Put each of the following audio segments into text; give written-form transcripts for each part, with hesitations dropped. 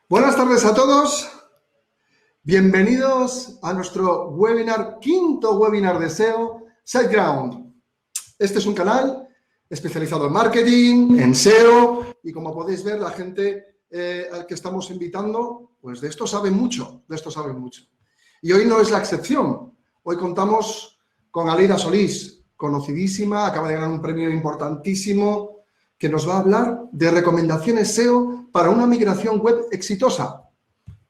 Buenas tardes a todos. Bienvenidos a nuestro webinar, quinto webinar de SEO, SiteGround. Este es un canal especializado en marketing, en SEO, y como podéis ver, la gente al que estamos invitando, pues de esto sabe mucho, Y hoy no es la excepción. Hoy contamos con Aleida Solís, conocidísima, acaba de ganar un premio importantísimo, que nos va a hablar de recomendaciones SEO para una migración web exitosa.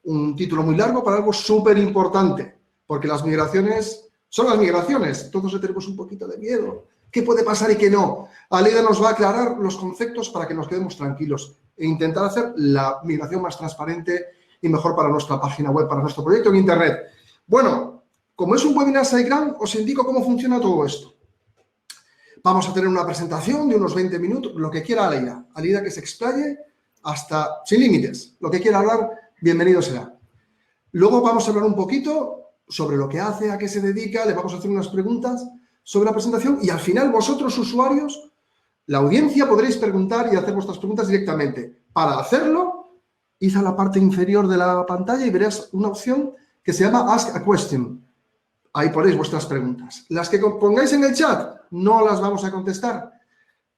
Un título muy largo para algo súper importante, porque las migraciones son las migraciones. Todos le tenemos un poquito de miedo. ¿Qué puede pasar y qué no? Aleida nos va a aclarar los conceptos para que nos quedemos tranquilos e intentar hacer la migración más transparente y mejor para nuestra página web, para nuestro proyecto en Internet. Bueno, como es un webinar SiteGround, os indico cómo funciona todo esto. Vamos a tener una presentación de unos 20 minutos, lo que quiera Aleida. Aleida que se explaye hasta sin límites. Lo que quiera hablar, bienvenido será. Luego vamos a hablar un poquito sobre lo que hace, a qué se dedica, le vamos a hacer unas preguntas sobre la presentación y al final vosotros, usuarios, la audiencia, podréis preguntar y hacer vuestras preguntas directamente. Para hacerlo, id a la parte inferior de la pantalla y veréis una opción que se llama Ask a Question. Ahí ponéis vuestras preguntas. Las que pongáis en el chat no las vamos a contestar.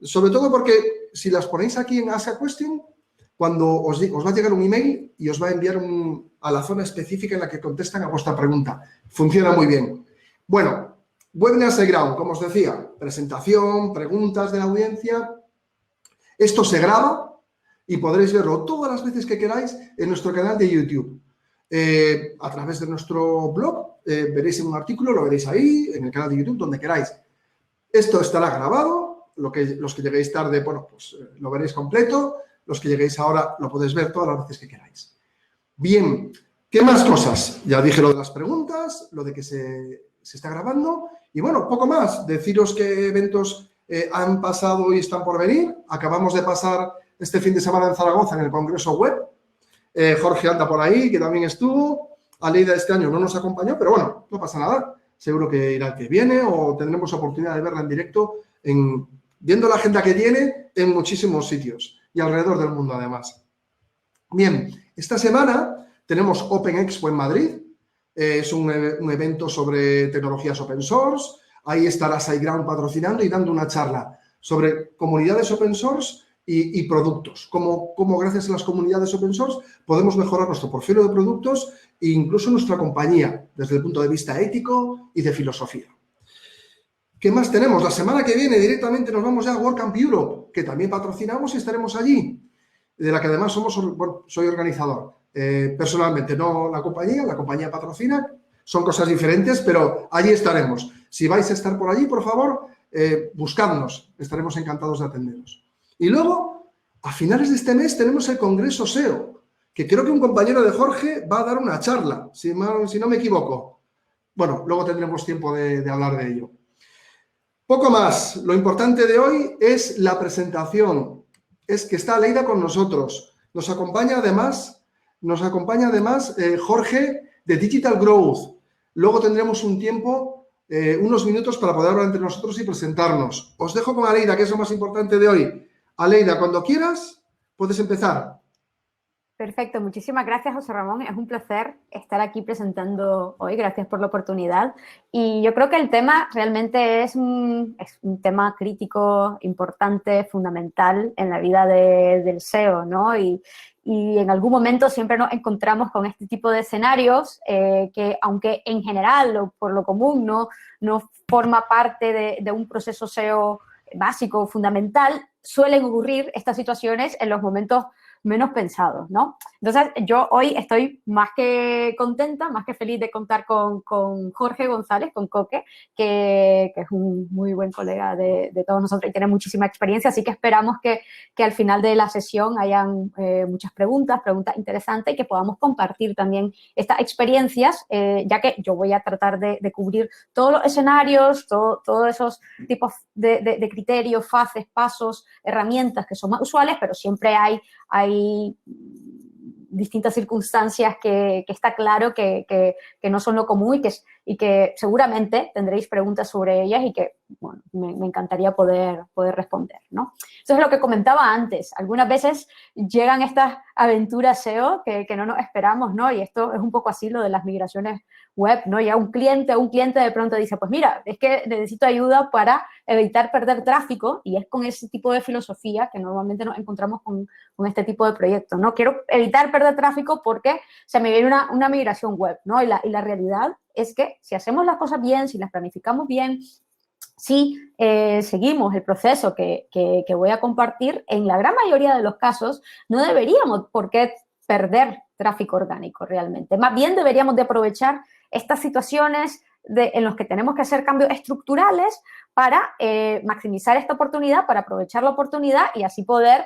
Sobre todo porque si las ponéis aquí en Ask a Question, cuando os va a llegar un email y os va a enviar a la zona específica en la que contestan a vuestra pregunta. Funciona muy bien. Bueno, webinar SiteGround, como os decía, presentación, preguntas de la audiencia. Esto se graba y podréis verlo todas las veces que queráis en nuestro canal de YouTube. A través de nuestro blog, veréis en un artículo, lo veréis ahí, en el canal de YouTube, donde queráis. Esto estará grabado, los que lleguéis tarde, bueno, pues lo veréis completo, los que lleguéis ahora lo podéis ver todas las veces que queráis. Bien, ¿qué más cosas? Ya dije lo de las preguntas, lo de que se está grabando y bueno, poco más. Deciros qué eventos han pasado y están por venir. Acabamos de pasar este fin de semana en Zaragoza en el Congreso Web. Jorge anda por ahí, que también estuvo. Aleida este año no nos acompañó, pero bueno, no pasa nada. Seguro que irá el que viene o tendremos oportunidad de verla en directo, viendo la agenda que tiene en muchísimos sitios y alrededor del mundo además. Bien, esta semana tenemos Open Expo en Madrid. Es un evento sobre tecnologías open source. Ahí estará SiteGround patrocinando y dando una charla sobre comunidades open source y productos. Cómo gracias a las comunidades open source podemos mejorar nuestro portfolio de productos e incluso nuestra compañía desde el punto de vista ético y de filosofía. ¿Qué más tenemos? La semana que viene directamente nos vamos ya a WordCamp Europe, que también patrocinamos y estaremos allí, de la que además soy organizador. Personalmente, no la compañía patrocina, son cosas diferentes, pero allí estaremos. Si vais a estar por allí, por favor, buscadnos, estaremos encantados de atenderos. Y luego, a finales de este mes, tenemos el Congreso SEO, que creo que un compañero de Jorge va a dar una charla, si no me equivoco. Bueno, luego tendremos tiempo de hablar de ello. Poco más. Lo importante de hoy es la presentación. Es que está Aleida con nosotros. Nos acompaña además Jorge de Digital Growth. Luego tendremos un tiempo, unos minutos para poder hablar entre nosotros y presentarnos. Os dejo con Aleida, que es lo más importante de hoy. Aleida, cuando quieras, puedes empezar. Perfecto, muchísimas gracias, José Ramón. Es un placer estar aquí presentando hoy. Gracias por la oportunidad. Y yo creo que el tema realmente es un tema crítico, importante, fundamental en la vida del SEO, ¿no? Y en algún momento siempre nos encontramos con este tipo de escenarios que, aunque en general o por lo común no forma parte de un proceso SEO básico, fundamental, suelen ocurrir estas situaciones en los momentos menos pensados, ¿no? Entonces, yo hoy estoy más que contenta, más que feliz de contar con Jorge González, con Coque, que es un muy buen colega de todos nosotros y tiene muchísima experiencia, así que esperamos que al final de la sesión hayan muchas preguntas interesantes y que podamos compartir también estas experiencias, ya que yo voy a tratar de cubrir todos los escenarios, todos esos tipos de criterios, fases, pasos, herramientas que son más usuales, pero siempre hay distintas circunstancias que está claro que no son lo común y que seguramente tendréis preguntas sobre ellas y que, bueno, me encantaría poder responder, ¿no? Eso es lo que comentaba antes. Algunas veces llegan estas aventuras SEO que no nos esperamos, ¿no? Y esto es un poco así lo de las migraciones web, ¿no? Ya un cliente de pronto dice, pues mira, es que necesito ayuda para evitar perder tráfico, y es con ese tipo de filosofía que normalmente nos encontramos con este tipo de proyectos, ¿no? Quiero evitar perder tráfico porque se me viene una migración web, ¿no? Y la realidad es que si hacemos las cosas bien, si las planificamos bien, si seguimos el proceso que voy a compartir, en la gran mayoría de los casos no deberíamos por qué perder tráfico orgánico realmente. Más bien deberíamos de aprovechar estas situaciones en las que tenemos que hacer cambios estructurales para maximizar esta oportunidad, para aprovechar la oportunidad y así poder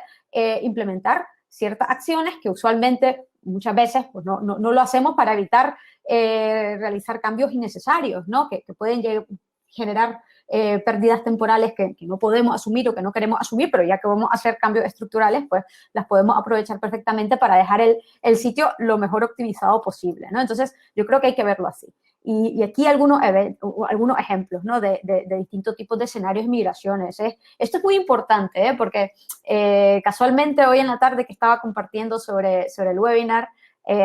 implementar ciertas acciones que usualmente muchas veces pues no lo hacemos para evitar realizar cambios innecesarios, ¿no? Que pueden generar pérdidas temporales que no podemos asumir o que no queremos asumir, pero ya que vamos a hacer cambios estructurales, pues las podemos aprovechar perfectamente para dejar el sitio lo mejor optimizado posible, ¿no? Entonces, yo creo que hay que verlo así. Y aquí algunos ejemplos, ¿no? de distintos tipos de escenarios de migraciones. Esto es muy importante, porque casualmente hoy en la tarde que estaba compartiendo sobre el webinar,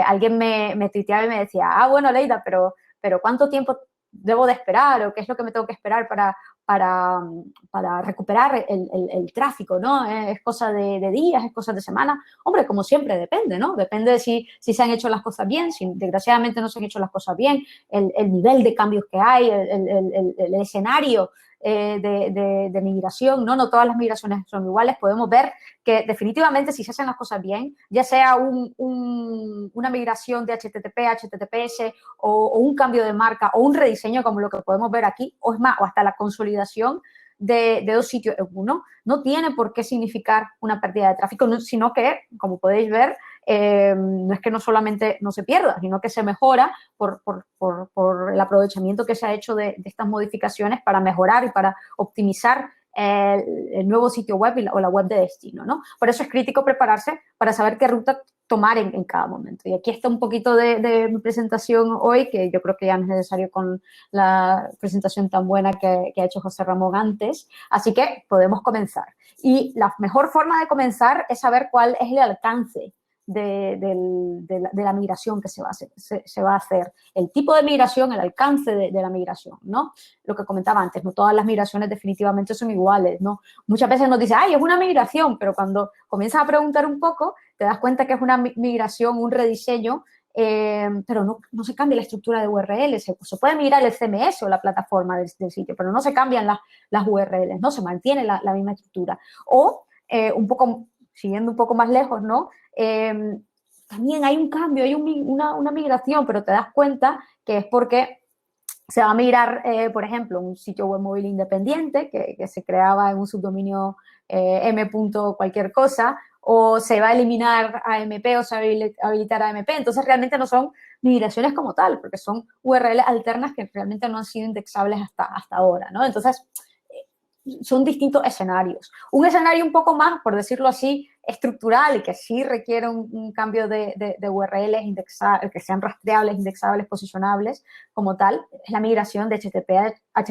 alguien me tuiteaba y me decía, bueno, Leida, pero ¿cuánto tiempo debo de esperar o qué es lo que me tengo que esperar para recuperar el tráfico, ¿no? ¿Es cosa de días, es cosa de semanas? Hombre, como siempre, depende, ¿no? Depende de si se han hecho las cosas bien, si desgraciadamente no se han hecho las cosas bien, el nivel de cambios que hay, el escenario de migración, ¿no? No todas las migraciones son iguales. Podemos ver que definitivamente si se hacen las cosas bien, ya sea una migración de HTTP a HTTPS o un cambio de marca o un rediseño como lo que podemos ver aquí, o es más, o hasta la consolidación de dos sitios en uno, no tiene por qué significar una pérdida de tráfico, sino que, como podéis ver, no es que no solamente no se pierda, sino que se mejora por el aprovechamiento que se ha hecho de estas modificaciones para mejorar y para optimizar el nuevo sitio web o la web de destino, ¿no? Por eso es crítico prepararse para saber qué ruta tomar en cada momento. Y aquí está un poquito de mi presentación hoy, que yo creo que ya no es necesario con la presentación tan buena que ha hecho José Ramón antes. Así que podemos comenzar. Y la mejor forma de comenzar es saber cuál es el alcance de la migración que se va a hacer, el tipo de migración, el alcance de la migración, ¿no? Lo que comentaba antes, no todas las migraciones definitivamente son iguales, ¿no? Muchas veces nos dicen, ¡ay, es una migración! Pero cuando comienzas a preguntar un poco, te das cuenta que es una migración, un rediseño, pero no se cambia la estructura de URL. Se puede migrar el CMS o la plataforma del sitio, pero no se cambian las URLs, ¿no? Se mantiene la misma estructura. O, siguiendo un poco más lejos, ¿no? También hay un cambio, hay una migración, pero te das cuenta que es porque se va a migrar, por ejemplo, un sitio web móvil independiente que se creaba en un subdominio m. cualquier cosa, o se va a eliminar AMP o se va a habilitar AMP. Entonces, realmente no son migraciones como tal, porque son URL alternas que realmente no han sido indexables hasta ahora, ¿no? Entonces, son distintos escenarios. Un escenario un poco más, por decirlo así, estructural y que sí requiere un cambio de URLs que sean rastreables, indexables, posicionables como tal, es la migración de HTTP a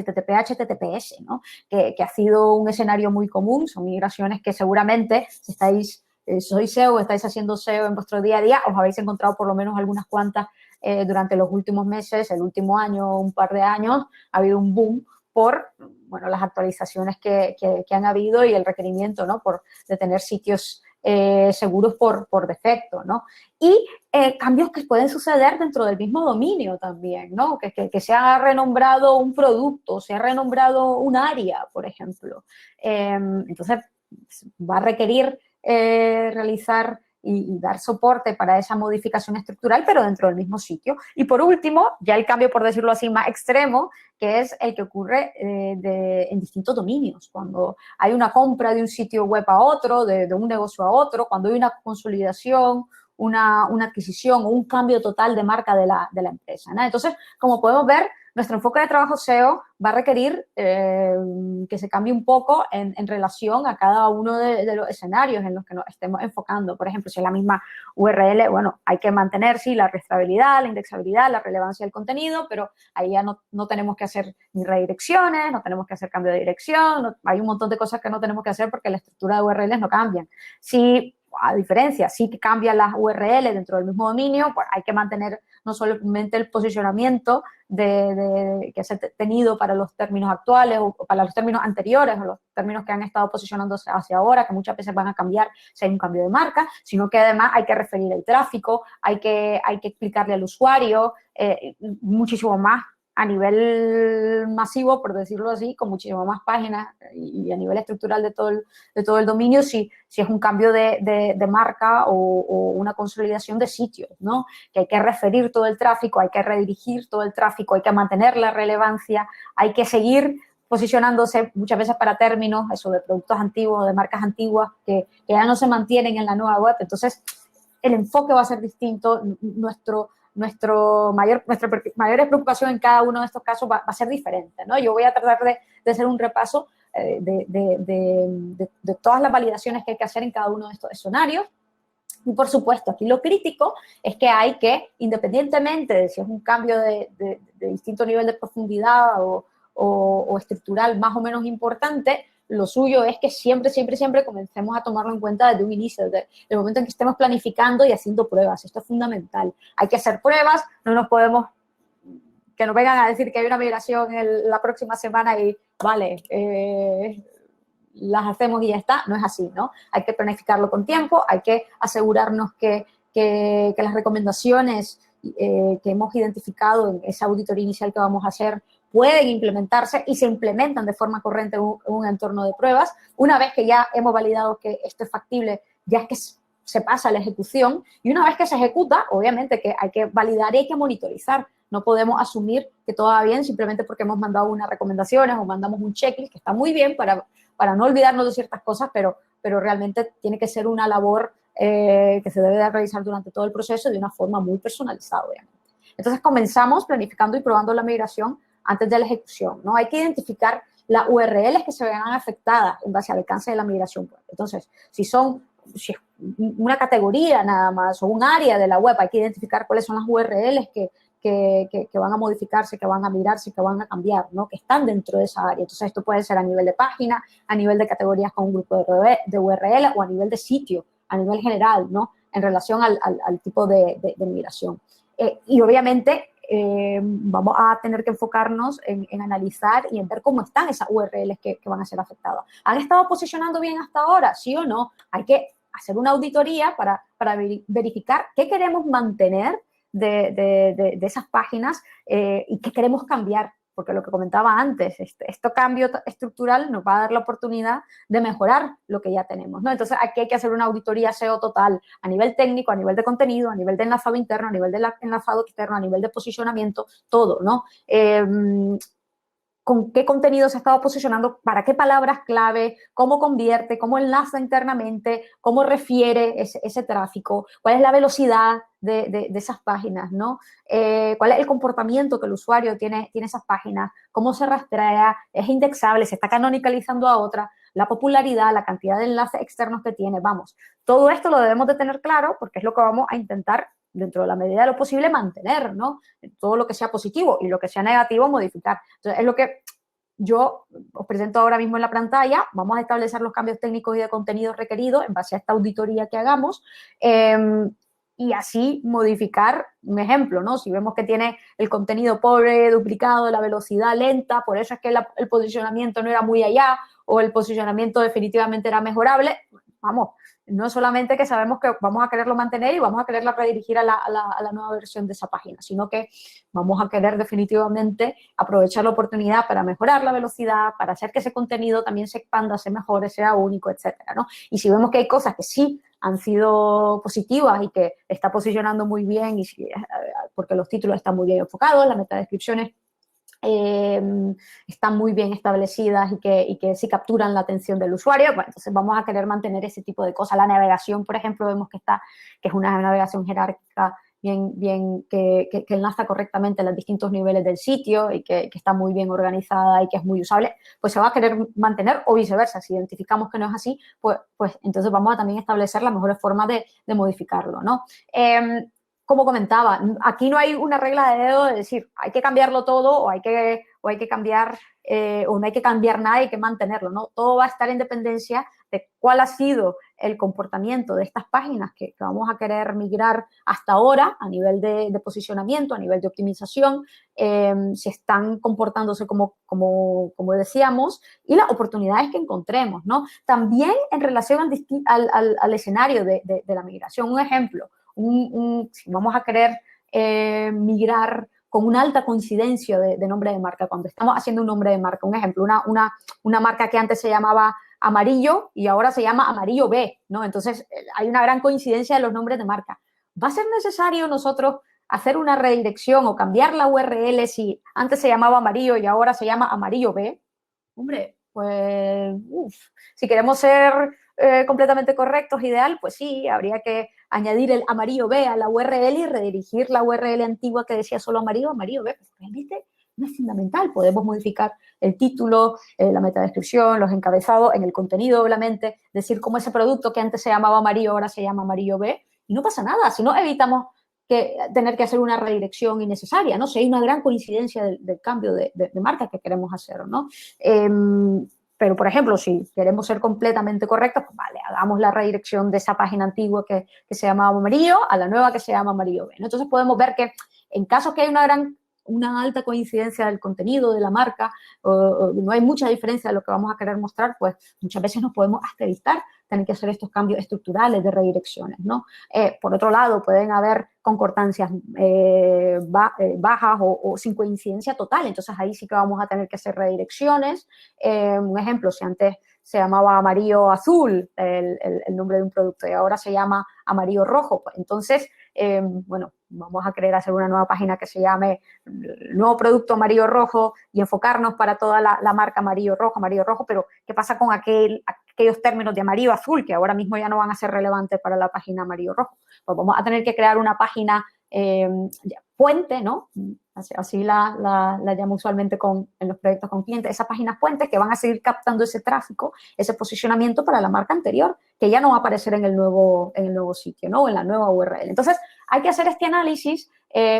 HTTPS, ¿no? Que ha sido un escenario muy común. Son migraciones que seguramente, si sois SEO o estáis haciendo SEO en vuestro día a día, os habéis encontrado por lo menos algunas cuantas durante los últimos meses, el último año, un par de años, ha habido un boom por, bueno, las actualizaciones que han habido y el requerimiento, ¿no? De tener sitios seguros por defecto, ¿no? Y cambios que pueden suceder dentro del mismo dominio también, ¿no? Que se ha renombrado un producto, se ha renombrado un área, por ejemplo. Entonces, va a requerir realizar y dar soporte para esa modificación estructural, pero dentro del mismo sitio. Y por último, ya el cambio, por decirlo así, más extremo, que es el que ocurre en distintos dominios. Cuando hay una compra de un sitio web a otro, de un negocio a otro, cuando hay una consolidación, una adquisición o un cambio total de marca de la empresa, ¿no? Entonces, como podemos ver, nuestro enfoque de trabajo SEO va a requerir que se cambie un poco en relación a cada uno de los escenarios en los que nos estemos enfocando. Por ejemplo, si es la misma URL, bueno, hay que mantener, sí, la rastreabilidad, la indexabilidad, la relevancia del contenido, pero ahí ya no tenemos que hacer ni redirecciones, no tenemos que hacer cambio de dirección, hay un montón de cosas que no tenemos que hacer porque la estructura de URLs no cambian. Si, a diferencia, sí que cambian las URL dentro del mismo dominio, pues hay que mantener no solamente el posicionamiento que se ha tenido para los términos actuales o para los términos anteriores o los términos que han estado posicionándose hacia ahora, que muchas veces van a cambiar si hay un cambio de marca, sino que además hay que referir el tráfico, hay que explicarle al usuario muchísimo más a nivel masivo, por decirlo así, con muchísimas más páginas y a nivel estructural de todo el dominio, si es un cambio de marca o una consolidación de sitios, ¿no? Que hay que referir todo el tráfico, hay que redirigir todo el tráfico, hay que mantener la relevancia, hay que seguir posicionándose muchas veces para términos, eso de productos antiguos, de marcas antiguas que ya no se mantienen en la nueva web. Entonces, el enfoque va a ser distinto, nuestra mayor preocupación en cada uno de estos casos va a ser diferente, ¿no? Yo voy a tratar de hacer un repaso de todas las validaciones que hay que hacer en cada uno de estos escenarios. Y, por supuesto, aquí lo crítico es que hay que, independientemente de si es un cambio de distinto nivel de profundidad o estructural más o menos importante, lo suyo es que siempre comencemos a tomarlo en cuenta desde un inicio, desde el momento en que estemos planificando y haciendo pruebas. Esto es fundamental. Hay que hacer pruebas, no nos podemos, que nos vengan a decir que hay una migración la próxima semana y, vale, las hacemos y ya está. No es así, ¿no? Hay que planificarlo con tiempo, hay que asegurarnos que las recomendaciones que hemos identificado en esa auditoría inicial que vamos a hacer pueden implementarse y se implementan de forma corriente en un entorno de pruebas. Una vez que ya hemos validado que esto es factible, ya es que se pasa a la ejecución, y una vez que se ejecuta, obviamente que hay que validar y hay que monitorizar. No podemos asumir que todo va bien simplemente porque hemos mandado unas recomendaciones o mandamos un checklist, que está muy bien para no olvidarnos de ciertas cosas, pero realmente tiene que ser una labor que se debe de realizar durante todo el proceso de una forma muy personalizada, obviamente. Entonces, comenzamos planificando y probando la migración antes de la ejecución, ¿no? Hay que identificar las URLs que se vean afectadas en base al alcance de la migración. Entonces, si es una categoría nada más o un área de la web, hay que identificar cuáles son las URLs que van a modificarse, que van a migrarse, que van a cambiar, ¿no? Que están dentro de esa área. Entonces, esto puede ser a nivel de página, a nivel de categorías con un grupo de URL o a nivel de sitio, a nivel general, ¿no? En relación al tipo de migración. Y obviamente vamos a tener que enfocarnos en analizar y en ver cómo están esas URLs que van a ser afectadas. ¿Han estado posicionando bien hasta ahora? ¿Sí o no? Hay que hacer una auditoría para verificar qué queremos mantener de esas páginas y qué queremos cambiar. Porque lo que comentaba antes, este cambio estructural nos va a dar la oportunidad de mejorar lo que ya tenemos, ¿no? Entonces, aquí hay que hacer una auditoría SEO total a nivel técnico, a nivel de contenido, a nivel de enlazado interno, a nivel de enlazado externo, a nivel de posicionamiento, todo, ¿no? Con qué contenido se ha estado posicionando, para qué palabras clave, cómo convierte, cómo enlaza internamente, cómo refiere ese tráfico, cuál es la velocidad de esas páginas, ¿no? Cuál es el comportamiento que el usuario tiene esas páginas, cómo se rastrea, es indexable, se está canonicalizando a otra, la popularidad, la cantidad de enlaces externos que tiene, vamos. Todo esto lo debemos de tener claro porque es lo que vamos a intentar, dentro de la medida de lo posible, mantener, ¿no? Todo lo que sea positivo y lo que sea negativo, modificar. Entonces, es lo que yo os presento ahora mismo en la pantalla. Vamos a establecer los cambios técnicos y de contenido requeridos en base a esta auditoría que hagamos y así modificar un ejemplo, ¿no? Si vemos que tiene el contenido pobre, duplicado, la velocidad lenta, por eso es que el posicionamiento no era muy allá o el posicionamiento definitivamente era mejorable, vamos, no solamente que sabemos que vamos a quererlo mantener y vamos a quererla redirigir a la nueva versión de esa página, sino que vamos a querer definitivamente aprovechar la oportunidad para mejorar la velocidad, para hacer que ese contenido también se expanda, se mejore, sea único, etcétera, ¿no? Y si vemos que hay cosas que sí han sido positivas y que está posicionando muy bien, porque los títulos están muy bien enfocados, las metadescripciones están muy bien establecidas y que sí capturan la atención del usuario, bueno, entonces vamos a querer mantener ese tipo de cosas. La navegación, por ejemplo, vemos que es una navegación jerárquica que enlaza correctamente los distintos niveles del sitio y que está muy bien organizada y que es muy usable, pues se va a querer mantener, o viceversa. Si identificamos que no es así, pues entonces vamos a también establecer las mejores formas de modificarlo, ¿no? Como comentaba, aquí no hay una regla de dedo de decir hay que cambiarlo todo o hay que cambiar o no hay que cambiar nada, hay que mantenerlo, ¿no? Todo va a estar en dependencia de cuál ha sido el comportamiento de estas páginas que vamos a querer migrar hasta ahora a nivel de posicionamiento, a nivel de optimización, si están comportándose como decíamos, y las oportunidades que encontremos, ¿no? También en relación al escenario de la migración. Un ejemplo, si vamos a querer migrar con una alta coincidencia de nombre de marca, cuando estamos haciendo un nombre de marca, un ejemplo, una marca que antes se llamaba Amarillo y ahora se llama Amarillo B, ¿no? Entonces, hay una gran coincidencia de los nombres de marca. ¿Va a ser necesario nosotros hacer una redirección o cambiar la URL si antes se llamaba Amarillo y ahora se llama Amarillo B? Hombre, pues, si queremos ser completamente correctos, ideal, pues sí, habría que añadir el Amarillo B a la URL y redirigir la URL antigua que decía solo Amarillo B. Pues realmente no es fundamental. Podemos modificar el título, la metadescripción, los encabezados, en el contenido, obviamente, decir cómo ese producto que antes se llamaba Amarillo ahora se llama Amarillo B, y no pasa nada, si no evitamos tener que hacer una redirección innecesaria, ¿no? Si hay una gran coincidencia del cambio de marca que queremos hacer, ¿no? Pero, por ejemplo, si queremos ser completamente correctos, pues vale, hagamos la redirección de esa página antigua que se llamaba Amarillo a la nueva que se llama Amarillo B, ¿no? Entonces podemos ver que en casos que hay una alta coincidencia del contenido de la marca, o no hay mucha diferencia de lo que vamos a querer mostrar, pues muchas veces nos podemos hasta evitar tener que hacer estos cambios estructurales de redirecciones, ¿no? Por otro lado, pueden haber concordancias bajas o sin coincidencia total, entonces ahí sí que vamos a tener que hacer redirecciones. Un ejemplo, si antes se llamaba Amarillo Azul el nombre de un producto y ahora se llama Amarillo Rojo, pues entonces, bueno, vamos a querer hacer una nueva página que se llame Nuevo Producto Amarillo Rojo y enfocarnos para toda la marca Amarillo Rojo, pero ¿qué pasa con aquellos términos de Amarillo Azul que ahora mismo ya no van a ser relevantes para la página Amarillo Rojo? Pues vamos a tener que crear una página puente, ¿no? Así la llamo usualmente en los proyectos con clientes, esas páginas puentes que van a seguir captando ese tráfico, ese posicionamiento para la marca anterior, que ya no va a aparecer en el nuevo sitio, ¿no? En la nueva URL. Entonces, hay que hacer este análisis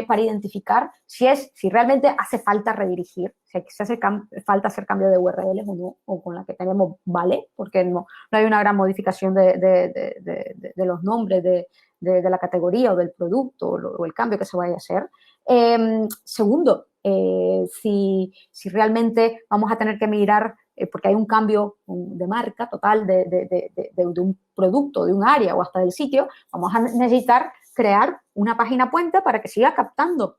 para identificar si realmente hace falta redirigir, si hace falta hacer cambio de URL o no, o con la que tenemos vale, porque no hay una gran modificación de los nombres de la categoría o del producto o el cambio que se vaya a hacer. Segundo, si realmente vamos a tener que mirar, porque hay un cambio de marca total de un producto, de un área o hasta del sitio, vamos a necesitar crear una página puente para que siga captando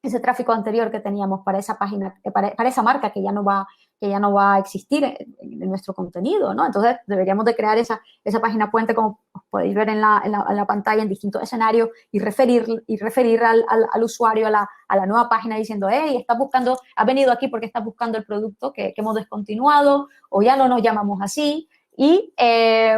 ese tráfico anterior que teníamos para esa página, para esa marca que ya no va a existir en nuestro contenido, ¿no? Entonces, deberíamos de crear esa página puente, como podéis ver en la pantalla, en distintos escenarios, y referir al usuario a la nueva página diciendo, hey, has venido aquí porque estás buscando el producto que hemos descontinuado, o ya no nos llamamos así, y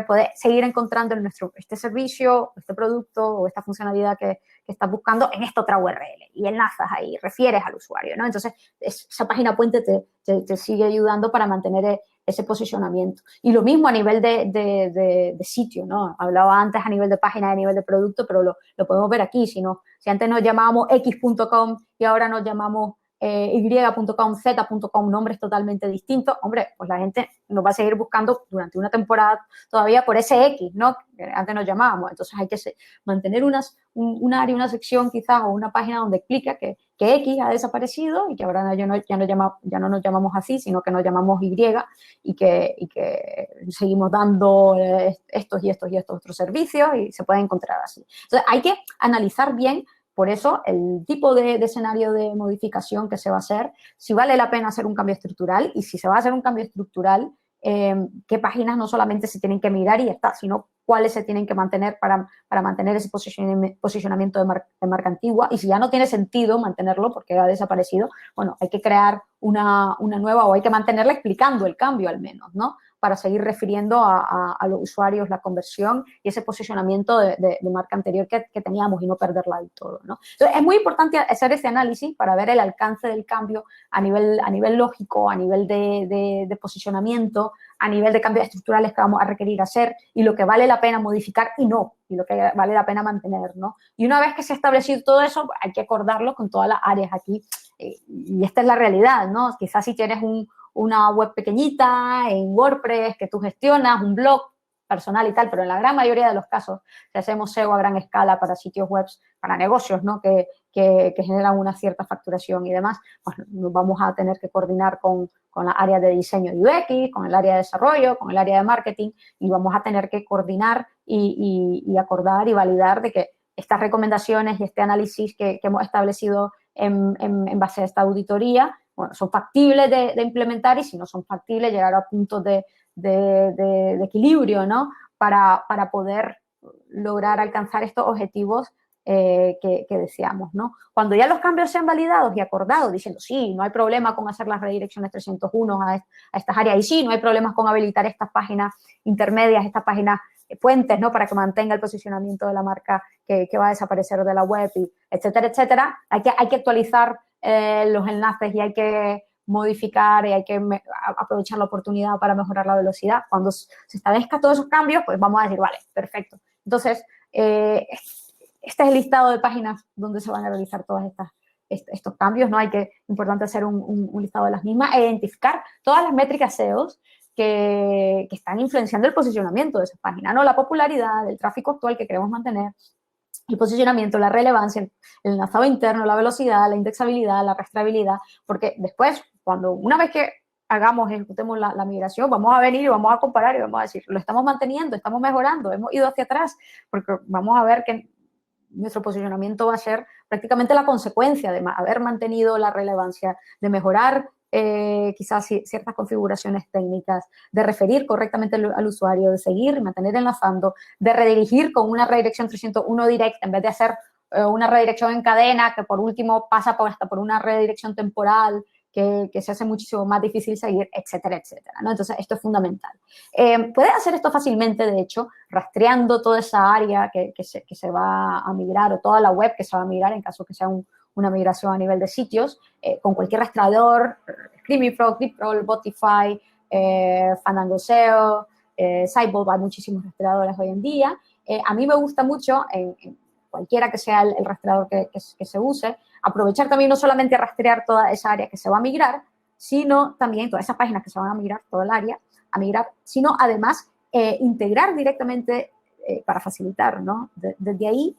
poder seguir encontrando este servicio, este producto o esta funcionalidad que estás buscando en esta otra URL, y enlazas ahí, refieres al usuario, ¿no? Entonces, esa página puente te sigue ayudando para mantener ese posicionamiento. Y lo mismo a nivel de sitio, ¿no? Hablaba antes a nivel de página, a nivel de producto, pero lo podemos ver aquí. Si antes nos llamábamos x.com y ahora nos llamamos y.com, z.com, nombres totalmente distintos, hombre, pues la gente nos va a seguir buscando durante una temporada todavía por ese X, ¿no? Que antes nos llamábamos. Entonces hay que mantener un área, una sección quizás, o una página donde explica que X ha desaparecido y que ahora ya no nos llamamos así, sino que nos llamamos Y, y que seguimos dando estos otros servicios, y se puede encontrar así. Entonces hay que analizar bien. Por eso, el tipo de escenario de modificación que se va a hacer, si vale la pena hacer un cambio estructural, y si se va a hacer un cambio estructural, qué páginas no solamente se tienen que mirar y ya está, sino cuáles se tienen que mantener para mantener ese posicionamiento de marca antigua. Y si ya no tiene sentido mantenerlo porque ha desaparecido, bueno, hay que crear una nueva, o hay que mantenerla explicando el cambio al menos, ¿no? para seguir refiriendo a los usuarios la conversión y ese posicionamiento de marca anterior que teníamos y no perderla del todo, ¿no? Entonces, es muy importante hacer ese análisis para ver el alcance del cambio a nivel lógico, a nivel de posicionamiento, a nivel de cambios estructurales que vamos a requerir hacer y lo que vale la pena modificar y no, y lo que vale la pena mantener, ¿no? Y una vez que se ha establecido todo eso, hay que acordarlo con todas las áreas aquí. Y esta es la realidad, ¿no? Quizás si tienes una web pequeñita en WordPress que tú gestionas, un blog personal y tal, pero en la gran mayoría de los casos, si hacemos SEO a gran escala para sitios web, para negocios, ¿no? que generan una cierta facturación y demás, pues nos vamos a tener que coordinar con la área de diseño UX, con el área de desarrollo, con el área de marketing, y vamos a tener que coordinar y acordar y validar de que estas recomendaciones y este análisis que hemos establecido en base a esta auditoría, bueno, son factibles de implementar y si no son factibles, llegar a puntos de equilibrio, ¿no? Para poder lograr alcanzar estos objetivos que deseamos, ¿no? Cuando ya los cambios sean validados y acordados, diciendo, sí, no hay problema con hacer las redirecciones 301 a estas áreas, y sí, no hay problemas con habilitar estas páginas intermedias, estas páginas puentes, ¿no? Para que mantenga el posicionamiento de la marca que va a desaparecer de la web, y etcétera, etcétera. Hay que actualizar los enlaces y hay que modificar y hay que aprovechar la oportunidad para mejorar la velocidad. Cuando se establezcan todos esos cambios, pues vamos a decir, vale, perfecto. Entonces, este es el listado de páginas donde se van a realizar todos estos cambios, ¿no? Importante hacer un listado de las mismas e identificar todas las métricas SEOs que están influenciando el posicionamiento de esas páginas, ¿no? La popularidad, el tráfico actual que queremos mantener, el posicionamiento, la relevancia, el enlazado interno, la velocidad, la indexabilidad, la rastreabilidad, porque después, una vez que ejecutemos la migración, vamos a venir y vamos a comparar y vamos a decir, lo estamos manteniendo, estamos mejorando, hemos ido hacia atrás, porque vamos a ver que nuestro posicionamiento va a ser prácticamente la consecuencia de haber mantenido la relevancia, de mejorar quizás ciertas configuraciones técnicas, de referir correctamente al usuario, de seguir, mantener enlazando, de redirigir con una redirección 301 directa en vez de hacer una redirección en cadena que por último pasa hasta por una redirección temporal que se hace muchísimo más difícil seguir, etcétera, etcétera, ¿no? Entonces, esto es fundamental. Puedes hacer esto fácilmente, de hecho, rastreando toda esa área que se va a migrar o toda la web que se va a migrar en caso que sea una migración a nivel de sitios, con cualquier rastreador, Screaming Frog, DeepRoll, Botify, Fandango SEO, Sitebolt, hay muchísimos rastreadores hoy en día. A mí me gusta mucho, en cualquiera que sea el rastreador que se use, aprovechar también no solamente rastrear toda esa área que se va a migrar, sino también todas esas páginas que se van a migrar, todo el área a migrar, sino además integrar directamente para facilitar, ¿no? Desde ahí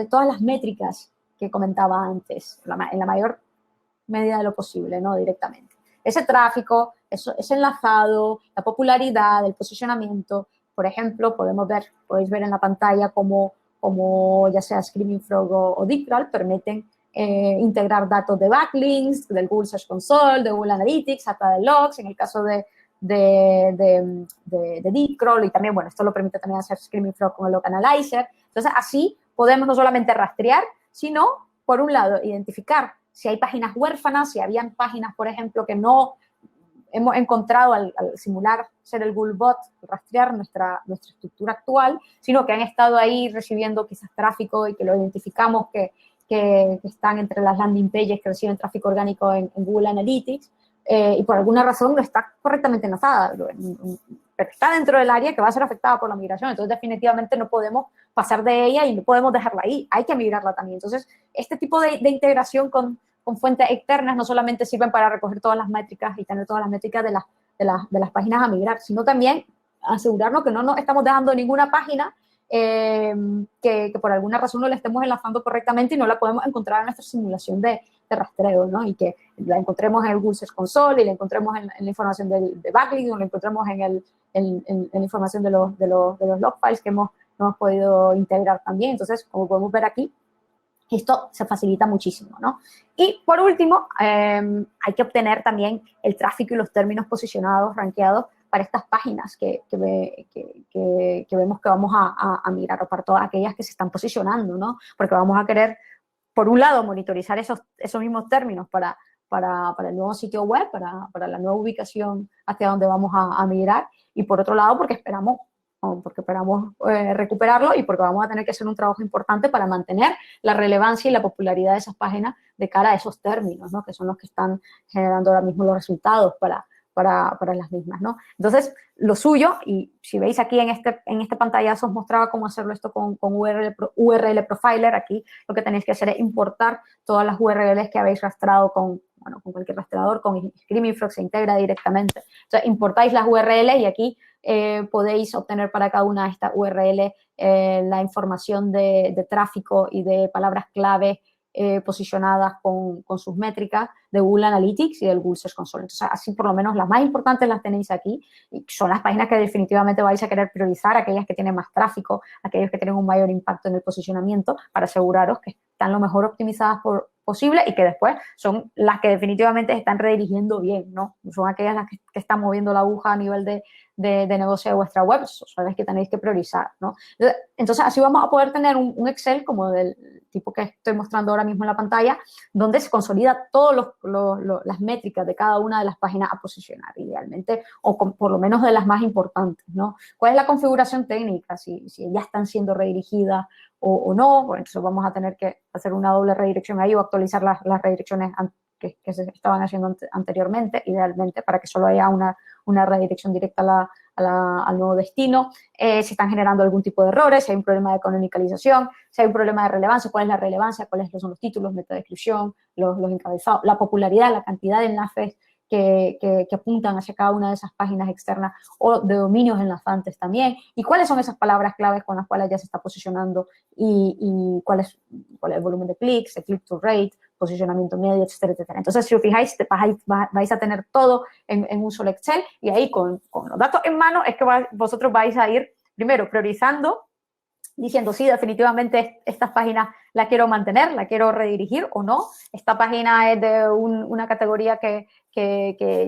todas las métricas que comentaba antes, en la mayor medida de lo posible, ¿no? Directamente. Ese tráfico, ese enlazado, la popularidad, el posicionamiento, por ejemplo, podéis ver en la pantalla cómo ya sea Screaming Frog o DeepRoll permiten integrar datos de backlinks, del Google Search Console, de Google Analytics, hasta de logs, en el caso de DeepRoll, y también, bueno, esto lo permite también hacer Screaming Frog con el Log Analyzer. Entonces, así podemos no solamente rastrear, sino, por un lado, identificar si hay páginas huérfanas, si habían páginas, por ejemplo, que no hemos encontrado al simular ser el Googlebot, rastrear nuestra estructura actual, sino que han estado ahí recibiendo quizás tráfico y que lo identificamos que están entre las landing pages que reciben tráfico orgánico en Google Analytics, y por alguna razón no está correctamente enlazada, pero está dentro del área que va a ser afectada por la migración. Entonces, definitivamente no podemos pasar de ella y no podemos dejarla ahí. Hay que migrarla también. Entonces, este tipo de integración con fuentes externas no solamente sirven para recoger todas las métricas y tener todas las métricas de las páginas a migrar, sino también asegurarnos que no nos estamos dejando ninguna página que por alguna razón no la estemos enlazando correctamente y no la podemos encontrar en nuestra simulación de rastreo, ¿no? Y que la encontremos en el Google Search Console y la encontremos en la información de backlink, o la encontremos en la información de los log files que hemos podido integrar también. Entonces, como podemos ver aquí, esto se facilita muchísimo, ¿no? Y por último, hay que obtener también el tráfico y los términos posicionados, rankeados para estas páginas que vemos que vamos a migrar, o para todas aquellas que se están posicionando, ¿no? Porque vamos a querer, por un lado, monitorizar esos mismos términos para el nuevo sitio web, para la nueva ubicación hacia donde vamos a migrar, y por otro lado porque esperamos recuperarlo y porque vamos a tener que hacer un trabajo importante para mantener la relevancia y la popularidad de esas páginas de cara a esos términos, ¿no? Que son los que están generando ahora mismo los resultados para las mismas, ¿no? Entonces, lo suyo, y si veis aquí en este pantallazo os mostraba cómo hacerlo esto con URL Profiler. Aquí lo que tenéis que hacer es importar todas las URLs que habéis rastrado con cualquier rastreador, con Screaming Frog se integra directamente. Entonces, importáis las URLs y aquí podéis obtener para cada una de estas URL la información de tráfico y de palabras clave posicionadas con sus métricas de Google Analytics y del Google Search Console. Entonces, así por lo menos las más importantes las tenéis aquí, y son las páginas que definitivamente vais a querer priorizar, aquellas que tienen más tráfico, aquellas que tienen un mayor impacto en el posicionamiento, para aseguraros que están lo mejor optimizadas posible y que después son las que definitivamente están redirigiendo bien, ¿no? Son aquellas las que están moviendo la aguja a nivel de negocio de vuestra web, son las que tenéis que priorizar, ¿no? Entonces, así vamos a poder tener un Excel como del tipo que estoy mostrando ahora mismo en la pantalla, donde se consolida todas las métricas de cada una de las páginas a posicionar, idealmente, o por lo menos de las más importantes, ¿no? ¿Cuál es la configuración técnica? Si ya están siendo redirigidas o no, bueno, entonces vamos a tener que hacer una doble redirección ahí o actualizar las redirecciones que se estaban haciendo anteriormente, idealmente, para que solo haya una redirección directa al nuevo destino. Si están generando algún tipo de errores, si hay un problema de canonicalización, si hay un problema de relevancia, cuál es la relevancia, cuáles son los títulos, metadescripción, los encabezados, la popularidad, la cantidad de enlaces que apuntan hacia cada una de esas páginas externas o de dominios enlazantes también, y cuáles son esas palabras claves con las cuales ya se está posicionando y cuál es el volumen de clics, el click-to-rate, posicionamiento medio, etcétera, etcétera. Entonces, si os fijáis, vais a tener todo en un solo Excel, y ahí con los datos en mano es que vosotros vais a ir primero priorizando, diciendo, sí, definitivamente estas páginas la quiero mantener, la quiero redirigir o no. Esta página es de una categoría que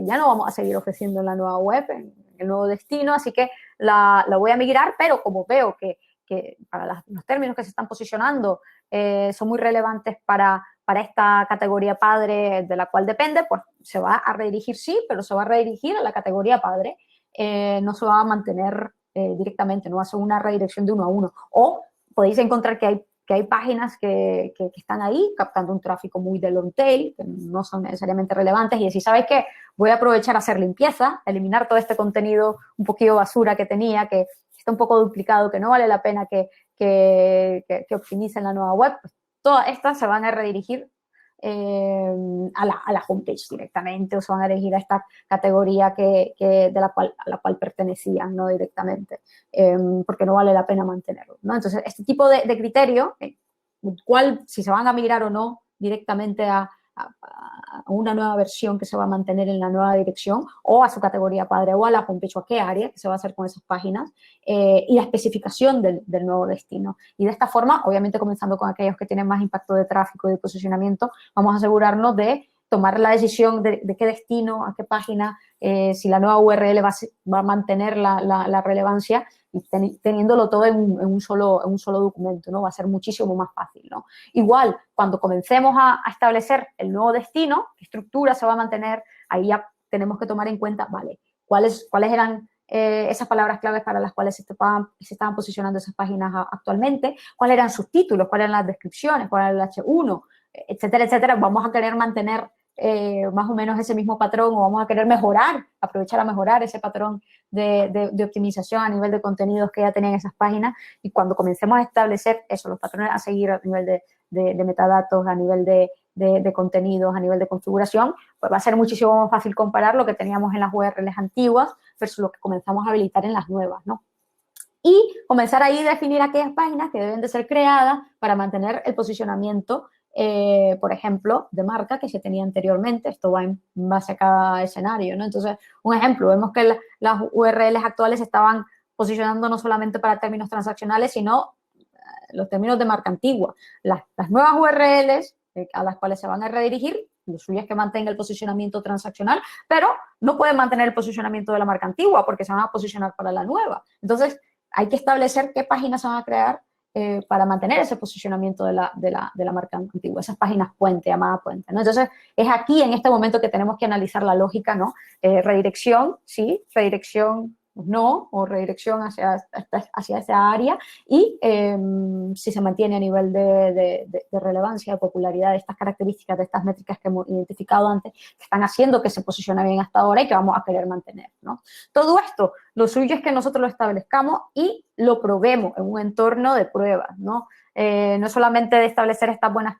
ya no vamos a seguir ofreciendo en la nueva web, en el nuevo destino, así que la voy a migrar, pero como veo que para los términos que se están posicionando son muy relevantes para esta categoría padre de la cual depende, pues se va a redirigir, sí, pero se va a redirigir a la categoría padre, no se va a mantener directamente, no va a ser una redirección de uno a uno. O podéis encontrar que hay páginas que están ahí captando un tráfico muy de long tail, que no son necesariamente relevantes, y decir, ¿sabes qué? Voy a aprovechar a hacer limpieza, eliminar todo este contenido un poquillo basura que tenía, que está un poco duplicado, que no vale la pena que optimicen la nueva web. Pues todas estas se van a redirigir a la homepage directamente, o se van a dirigir a esta categoría a la cual pertenecían, ¿no? Directamente, porque no vale la pena mantenerlo, ¿no? Entonces, este tipo de criterio, si se van a migrar o no directamente a una nueva versión que se va a mantener en la nueva dirección, o a su categoría padre, o a la homepage, o a qué área que se va a hacer con esas páginas, y la especificación del nuevo destino. Y de esta forma, obviamente comenzando con aquellos que tienen más impacto de tráfico y de posicionamiento, vamos a asegurarnos de tomar la decisión de qué destino, a qué página, si la nueva URL va a mantener la relevancia, y teniéndolo todo en un solo documento, ¿no? Va a ser muchísimo más fácil, ¿no? Igual, cuando comencemos a establecer el nuevo destino, qué estructura se va a mantener, ahí ya tenemos que tomar en cuenta, vale, cuáles eran esas palabras claves para las cuales se estaban posicionando esas páginas actualmente, cuáles eran sus títulos, cuáles eran las descripciones, cuál era el H1, etcétera, etcétera. Vamos a querer mantener más o menos ese mismo patrón, o vamos a querer aprovechar a mejorar ese patrón de optimización a nivel de contenidos que ya tenían esas páginas, y cuando comencemos a establecer eso, los patrones a seguir a nivel de metadatos, a nivel de contenidos, a nivel de configuración, pues va a ser muchísimo más fácil comparar lo que teníamos en las URLs antiguas versus lo que comenzamos a habilitar en las nuevas, ¿no? Y comenzar ahí a definir aquellas páginas que deben de ser creadas para mantener el posicionamiento, por ejemplo, de marca que se tenía anteriormente. Esto va en base a cada escenario, ¿no? Entonces, un ejemplo, vemos que las URLs actuales estaban posicionando no solamente para términos transaccionales, sino los términos de marca antigua. Las nuevas URLs a las cuales se van a redirigir, lo suyo es que mantenga el posicionamiento transaccional, pero no pueden mantener el posicionamiento de la marca antigua porque se van a posicionar para la nueva. Entonces, hay que establecer qué páginas se van a crear para mantener ese posicionamiento de la marca antigua, esas páginas puente, llamadas puente, ¿no? Entonces, es aquí en este momento que tenemos que analizar la lógica, ¿no? Redirección, sí, redirección no, o redirección hacia esa área, y si se mantiene a nivel de relevancia, de popularidad, de estas características, de estas métricas que hemos identificado antes, que están haciendo que se posicione bien hasta ahora y que vamos a querer mantener, ¿no? Todo esto, lo suyo es que nosotros lo establezcamos y lo probemos en un entorno de pruebas, ¿no? No solamente de establecer estas buenas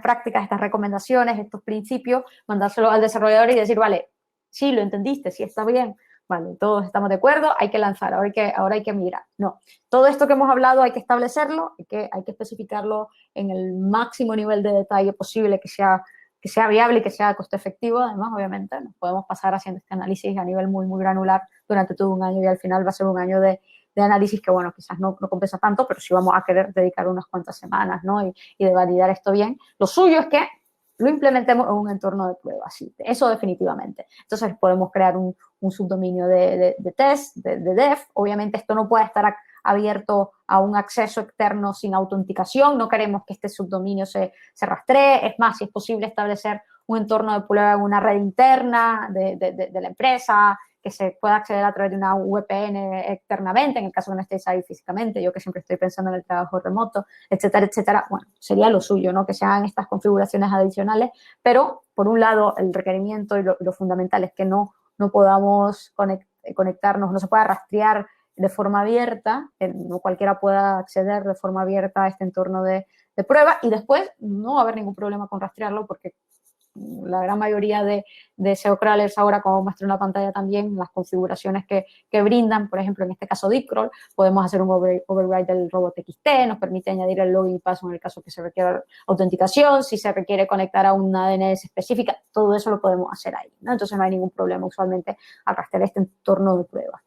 prácticas, estas recomendaciones, estos principios, mandárselo al desarrollador y decir, vale, sí, lo entendiste, sí está bien, vale, todos estamos de acuerdo, hay que lanzar, ahora hay que migrar. No, todo esto que hemos hablado hay que establecerlo, hay que especificarlo en el máximo nivel de detalle posible que sea viable y que sea costo efectivo. Además, obviamente, nos podemos pasar haciendo este análisis a nivel muy, muy granular durante todo un año y al final va a ser un año de análisis que, bueno, quizás no compensa tanto, pero sí vamos a querer dedicar unas cuantas semanas, ¿no? Y de validar esto bien. Lo suyo es que lo implementemos en un entorno de prueba, sí, eso definitivamente. Entonces podemos crear un subdominio de test, de dev. Obviamente esto no puede estar abierto a un acceso externo sin autenticación, no queremos que este subdominio se rastree, es más, si es posible establecer un entorno de prueba en una red interna de la empresa, que se pueda acceder a través de una VPN externamente, en el caso que no estéis ahí físicamente, yo que siempre estoy pensando en el trabajo remoto, etcétera, etcétera. Bueno, sería lo suyo, ¿no? Que se hagan estas configuraciones adicionales, pero por un lado el requerimiento y lo fundamental es que no podamos conectarnos, no se pueda rastrear de forma abierta, que no cualquiera pueda acceder de forma abierta a este entorno de prueba, y después no va a haber ningún problema con rastrearlo porque la gran mayoría de SEO crawlers ahora, como muestro en la pantalla también, las configuraciones que brindan, por ejemplo, en este caso Deepcrawl, podemos hacer un override del robot XT, nos permite añadir el login paso en el caso que se requiera autenticación, si se requiere conectar a una DNS específica, todo eso lo podemos hacer ahí, ¿no? Entonces no hay ningún problema usualmente al rastrear este entorno de prueba.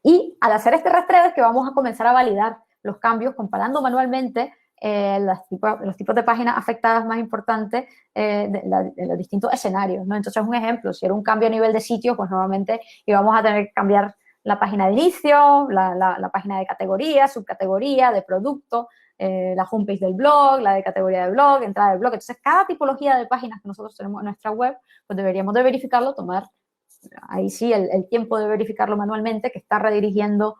Y al hacer este rastreo es que vamos a comenzar a validar los cambios comparando manualmente los tipos de páginas afectadas más importantes de los distintos escenarios, ¿no? Entonces, un ejemplo, si era un cambio a nivel de sitio, pues nuevamente íbamos a tener que cambiar la página de inicio, la página de categoría, subcategoría, de producto, la homepage del blog, la de categoría de blog, entrada del blog. Entonces, cada tipología de páginas que nosotros tenemos en nuestra web, pues deberíamos de verificarlo, tomar ahí sí el tiempo de verificarlo manualmente, que está redirigiendo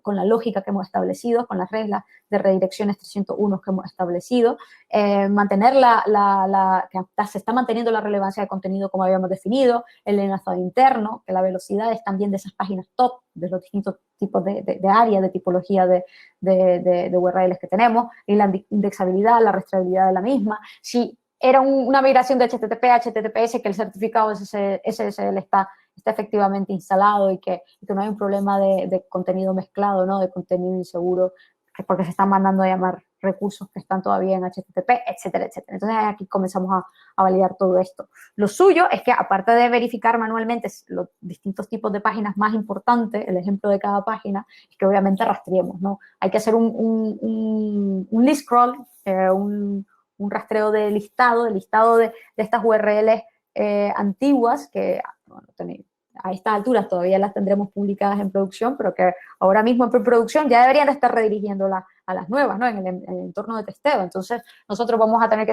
con la lógica que hemos establecido, con las reglas de redirecciones 301 que hemos establecido, mantener que se está manteniendo la relevancia de contenido como habíamos definido, el enlazado interno, que la velocidad es también de esas páginas top, de los distintos tipos de áreas, de tipología de URLs que tenemos, y la indexabilidad, la rastreabilidad de la misma. Si era una migración de HTTP a HTTPS, que el certificado SSL está efectivamente instalado y que no hay un problema de contenido mezclado, ¿no? De contenido inseguro, porque se están mandando a llamar recursos que están todavía en HTTP, etcétera, etcétera. Entonces, aquí comenzamos a validar todo esto. Lo suyo es que, aparte de verificar manualmente los distintos tipos de páginas más importantes, el ejemplo de cada página, es que obviamente rastreemos, ¿no? Hay que hacer un list scroll, un rastreo de listado de estas URLs antiguas que, bueno, a estas alturas todavía las tendremos publicadas en producción, pero que ahora mismo en preproducción ya deberían estar redirigiéndolas a las nuevas, ¿no? En el entorno de testeo. Entonces, nosotros vamos a tener que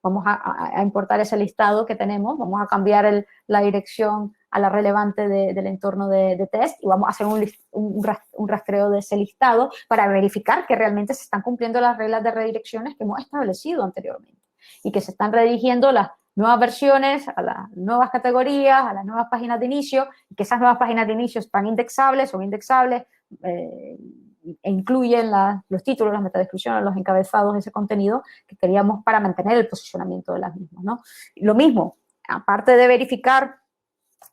vamos a importar ese listado que tenemos, vamos a cambiar la dirección a la relevante del entorno de test y vamos a hacer un rastreo de ese listado para verificar que realmente se están cumpliendo las reglas de redirecciones que hemos establecido anteriormente y que se están redirigiendo las nuevas versiones, a las nuevas categorías, a las nuevas páginas de inicio, y que esas nuevas páginas de inicio están indexables, son indexables, e incluyen los títulos, las metadescripciones, los encabezados de ese contenido que queríamos para mantener el posicionamiento de las mismas, ¿no? Lo mismo, aparte de verificar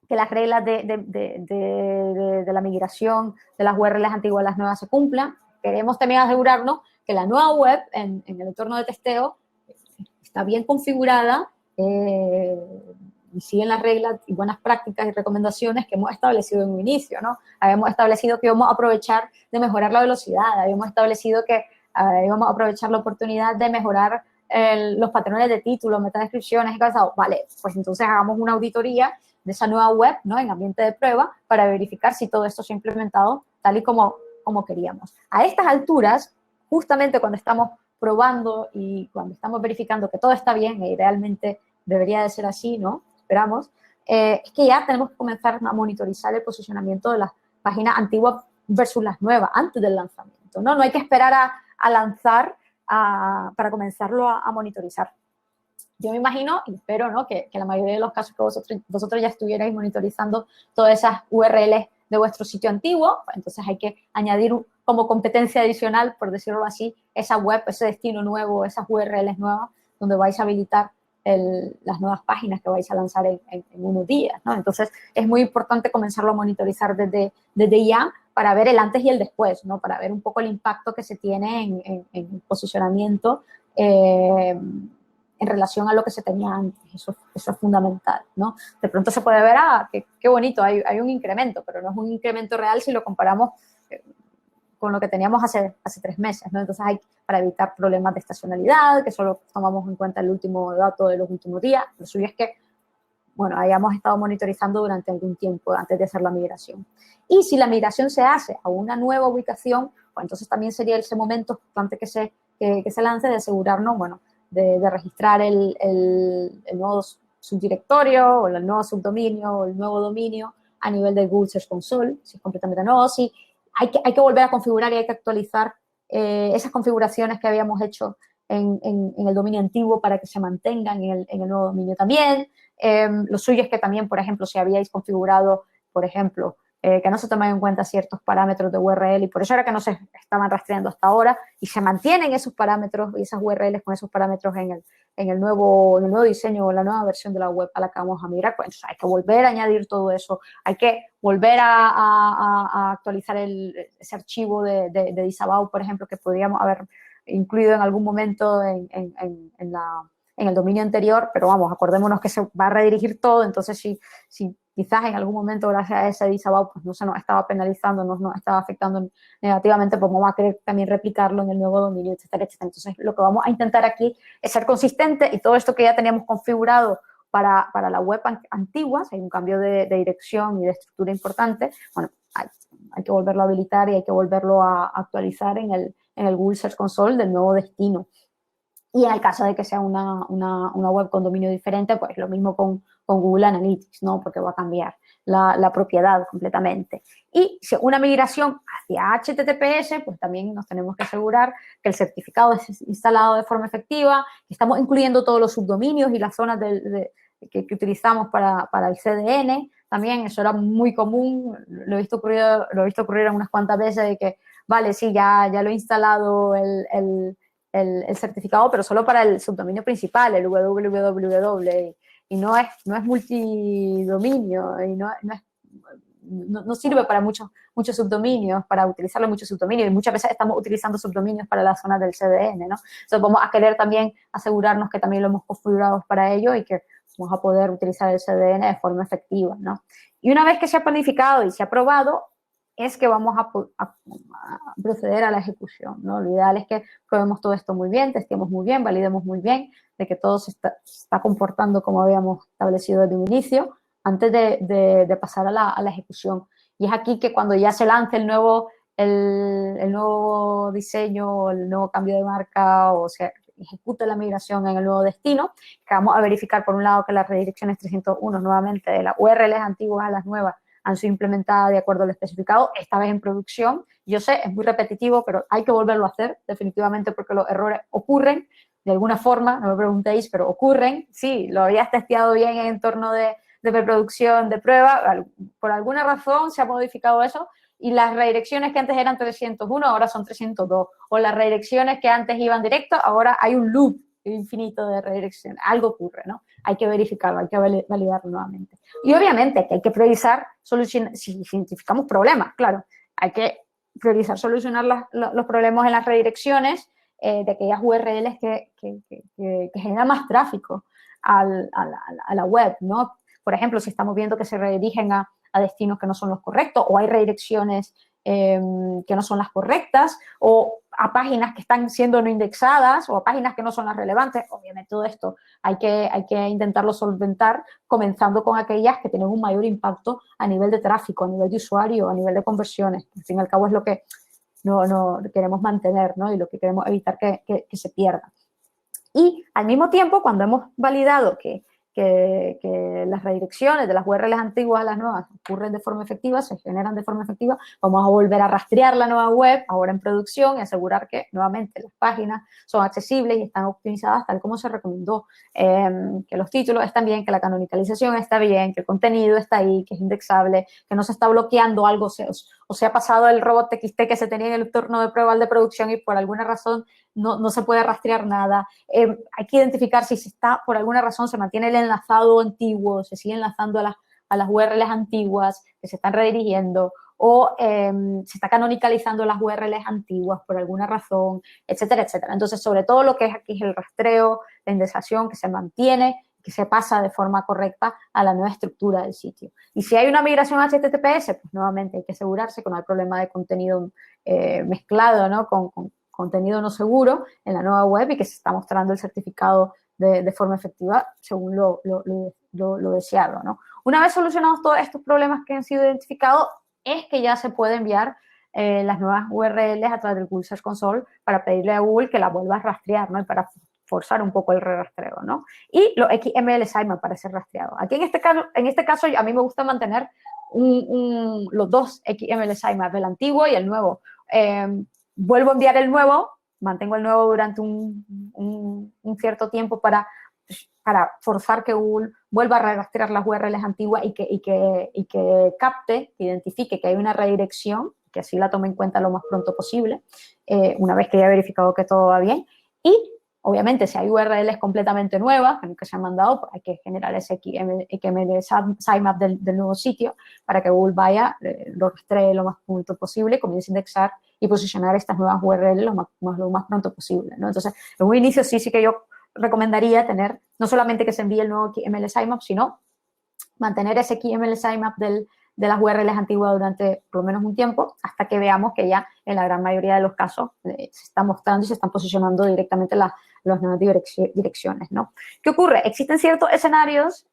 que las reglas de la migración de las URLs antiguas a las nuevas se cumplan, queremos también asegurarnos que la nueva web en el entorno de testeo está bien configurada, y siguen las reglas y buenas prácticas y recomendaciones que hemos establecido en un inicio, ¿no? Habíamos establecido que íbamos a aprovechar de mejorar la velocidad, habíamos establecido que íbamos a aprovechar la oportunidad de mejorar los patrones de títulos, metadescripciones y cosas. Vale, pues entonces hagamos una auditoría de esa nueva web, ¿no? En ambiente de prueba para verificar si todo esto se ha implementado tal y como como queríamos. A estas alturas, justamente cuando estamos probando y cuando estamos verificando que todo está bien, y realmente debería de ser así, ¿no? Esperamos, es que ya tenemos que comenzar a monitorizar el posicionamiento de las páginas antiguas versus las nuevas, antes del lanzamiento, ¿no? No hay que esperar a lanzar para comenzarlo a monitorizar. Yo me imagino y espero, ¿no?, que la mayoría de los casos que vosotros ya estuvierais monitorizando todas esas URLs de vuestro sitio antiguo, pues entonces hay que añadir como competencia adicional, por decirlo así, esa web, ese destino nuevo, esas URLs nuevas, donde vais a habilitar las nuevas páginas que vais a lanzar en unos días, ¿no? Entonces, es muy importante comenzarlo a monitorizar desde ya para ver el antes y el después, ¿no? Para ver un poco el impacto que se tiene en posicionamiento en relación a lo que se tenía antes. Eso es fundamental, ¿no? De pronto se puede ver, qué bonito, hay un incremento, pero no es un incremento real si lo comparamos con lo que teníamos hace 3 meses, ¿no? Entonces para evitar problemas de estacionalidad, que solo tomamos en cuenta el último dato de los últimos días. Lo suyo es que, bueno, hayamos estado monitorizando durante algún tiempo antes de hacer la migración. Y si la migración se hace a una nueva ubicación, pues entonces también sería ese momento antes que se lance de asegurarnos, bueno, de registrar el nuevo subdirectorio o el nuevo subdominio o el nuevo dominio a nivel de Google Search Console, si es completamente nuevo, si hay que volver a configurar y hay que actualizar esas configuraciones que habíamos hecho en el dominio antiguo para que se mantengan en el nuevo dominio también. Lo suyo es que también, por ejemplo, si habíais configurado, por ejemplo, que no se toman en cuenta ciertos parámetros de URL y por eso era que no se estaban rastreando hasta ahora y se mantienen esos parámetros y esas URLs con esos parámetros en el nuevo diseño o la nueva versión de la web a la que vamos a migrar, pues entonces hay que volver a añadir todo eso, hay que volver a actualizar ese archivo de disavow, por ejemplo, que podríamos haber incluido en algún momento en el dominio anterior, pero vamos, acordémonos que se va a redirigir todo, entonces si quizás en algún momento gracias a ese disavow pues no se nos estaba penalizando, no nos estaba afectando negativamente, pues vamos a querer también replicarlo en el nuevo dominio, etcétera, etcétera. Entonces lo que vamos a intentar aquí es ser consistente y todo esto que ya teníamos configurado para la web antigua, si hay un cambio de dirección y de estructura importante, bueno, hay que volverlo a habilitar y hay que volverlo a actualizar en el Google Search Console del nuevo destino. Y en el caso de que sea una web con dominio diferente, pues lo mismo con Google Analytics, ¿no? Porque va a cambiar la propiedad completamente. Y si una migración hacia HTTPS, pues también nos tenemos que asegurar que el certificado es instalado de forma efectiva, que estamos incluyendo todos los subdominios y las zonas que utilizamos para el CDN. También eso era muy común, lo he visto ocurrir unas cuantas veces de que, vale, sí, ya lo he instalado el certificado, pero solo para el subdominio principal, el www, y no es multidominio, y no sirve para muchos subdominios, para utilizarlo en muchos subdominios, y muchas veces estamos utilizando subdominios para la zona del CDN, ¿no? Entonces vamos a querer también asegurarnos que también lo hemos configurado para ello y que vamos a poder utilizar el CDN de forma efectiva, ¿no? Y una vez que se ha planificado y se ha aprobado, es que vamos a proceder a la ejecución, ¿no? Lo ideal es que probemos todo esto muy bien, testemos muy bien, validemos muy bien, de que todo se está comportando como habíamos establecido desde un inicio, antes de pasar a la ejecución. Y es aquí que cuando ya se lance el nuevo diseño, el nuevo cambio de marca o se ejecute la migración en el nuevo destino, que vamos a verificar por un lado que las redirecciones 301 nuevamente de las URLs antiguas a las nuevas han sido implementadas de acuerdo al especificado, esta vez en producción. Yo sé, es muy repetitivo, pero hay que volverlo a hacer definitivamente porque los errores ocurren de alguna forma, no me preguntéis, pero ocurren. Sí, lo habías testeado bien en entorno de preproducción, de prueba, por alguna razón se ha modificado eso y las redirecciones que antes eran 301 ahora son 302, o las redirecciones que antes iban directo, ahora hay un loop infinito de redirecciones. Algo ocurre, ¿no? Hay que verificarlo, hay que validarlo nuevamente. Y obviamente que hay que priorizar, si identificamos problemas, claro, hay que priorizar solucionar los problemas en las redirecciones de aquellas URLs que generan más tráfico a la web, ¿no? Por ejemplo, si estamos viendo que se redirigen a destinos que no son los correctos o hay redirecciones que no son las correctas o a páginas que están siendo no indexadas o a páginas que no son las relevantes. Obviamente todo esto hay que intentarlo solventar comenzando con aquellas que tienen un mayor impacto a nivel de tráfico, a nivel de usuario, a nivel de conversiones. Al fin y al cabo es lo que no queremos mantener, ¿no? Y lo que queremos evitar que se pierda. Y al mismo tiempo, cuando hemos validado que las redirecciones de las URLs antiguas a las nuevas ocurren de forma efectiva, se generan de forma efectiva, vamos a volver a rastrear la nueva web, ahora en producción, y asegurar que nuevamente las páginas son accesibles y están optimizadas tal como se recomendó, que los títulos están bien, que la canonicalización está bien, que el contenido está ahí, que es indexable, que no se está bloqueando algo, o se ha pasado el robot TXT que se tenía en el entorno de prueba al de producción y por alguna razón no se puede rastrear nada. Hay que identificar si se está, por alguna razón, se mantiene el enlazado antiguo, se sigue enlazando a las URLs antiguas que se están redirigiendo, o se está canonicalizando las URLs antiguas por alguna razón, etcétera, etcétera. Entonces, sobre todo lo que es aquí es el rastreo, la indexación que se mantiene, que se pasa de forma correcta a la nueva estructura del sitio. Y si hay una migración a HTTPS, pues nuevamente hay que asegurarse que no hay problema de contenido mezclado, ¿no? con contenido no seguro en la nueva web y que se está mostrando el certificado de forma efectiva según lo deseado, ¿no? Una vez solucionados todos estos problemas que han sido identificados, es que ya se puede enviar las nuevas URLs a través del Google Search Console para pedirle a Google que las vuelva a rastrear, ¿no? Y para forzar un poco el rastreo, ¿no? Y los XML sitemap para ser rastreado. Aquí en este caso a mí me gusta mantener los dos XML sitemap, el antiguo y el nuevo. Vuelvo a enviar el nuevo, mantengo el nuevo durante un cierto tiempo para forzar que Google vuelva a rastrear las URLs antiguas y que capte, que identifique que hay una redirección, que así la tome en cuenta lo más pronto posible, una vez que haya verificado que todo va bien. Y, obviamente, si hay URLs completamente nuevas, que nunca se han mandado, pues hay que generar ese XML sitemap del nuevo sitio para que Google vaya, lo rastree lo más pronto posible, comience a indexar y posicionar estas nuevas URLs lo más pronto posible, ¿no? Entonces, en un inicio sí que yo recomendaría tener, no solamente que se envíe el nuevo XML sitemap, sino mantener ese XML sitemap de las URLs antiguas durante por lo menos un tiempo, hasta que veamos que ya en la gran mayoría de los casos se están mostrando y se están posicionando directamente las nuevas direcciones, ¿no? ¿Qué ocurre? Existen ciertos escenarios,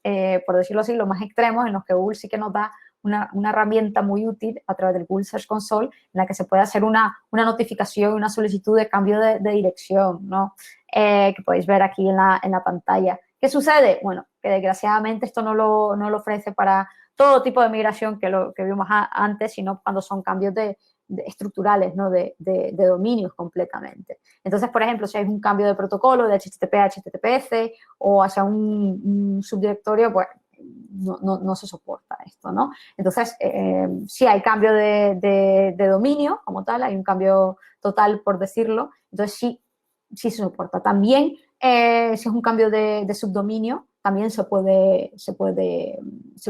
por decirlo así, los más extremos, en los que Google sí que nos da una herramienta muy útil a través del Google Search Console, en la que se puede hacer una notificación, una solicitud de cambio de dirección, ¿no? Que podéis ver aquí en la pantalla. ¿Qué sucede? Bueno, que desgraciadamente esto no lo ofrece para todo tipo de migración que vimos antes, sino cuando son cambios estructurales, ¿no? de dominios completamente. Entonces, por ejemplo, si hay un cambio de protocolo de HTTP a HTTPS o hacia un subdirectorio, pues no se soporta esto, ¿no? Entonces, sí hay cambio de dominio como tal, hay un cambio total, por decirlo, entonces sí se soporta. También, si es un cambio de subdominio, también se puede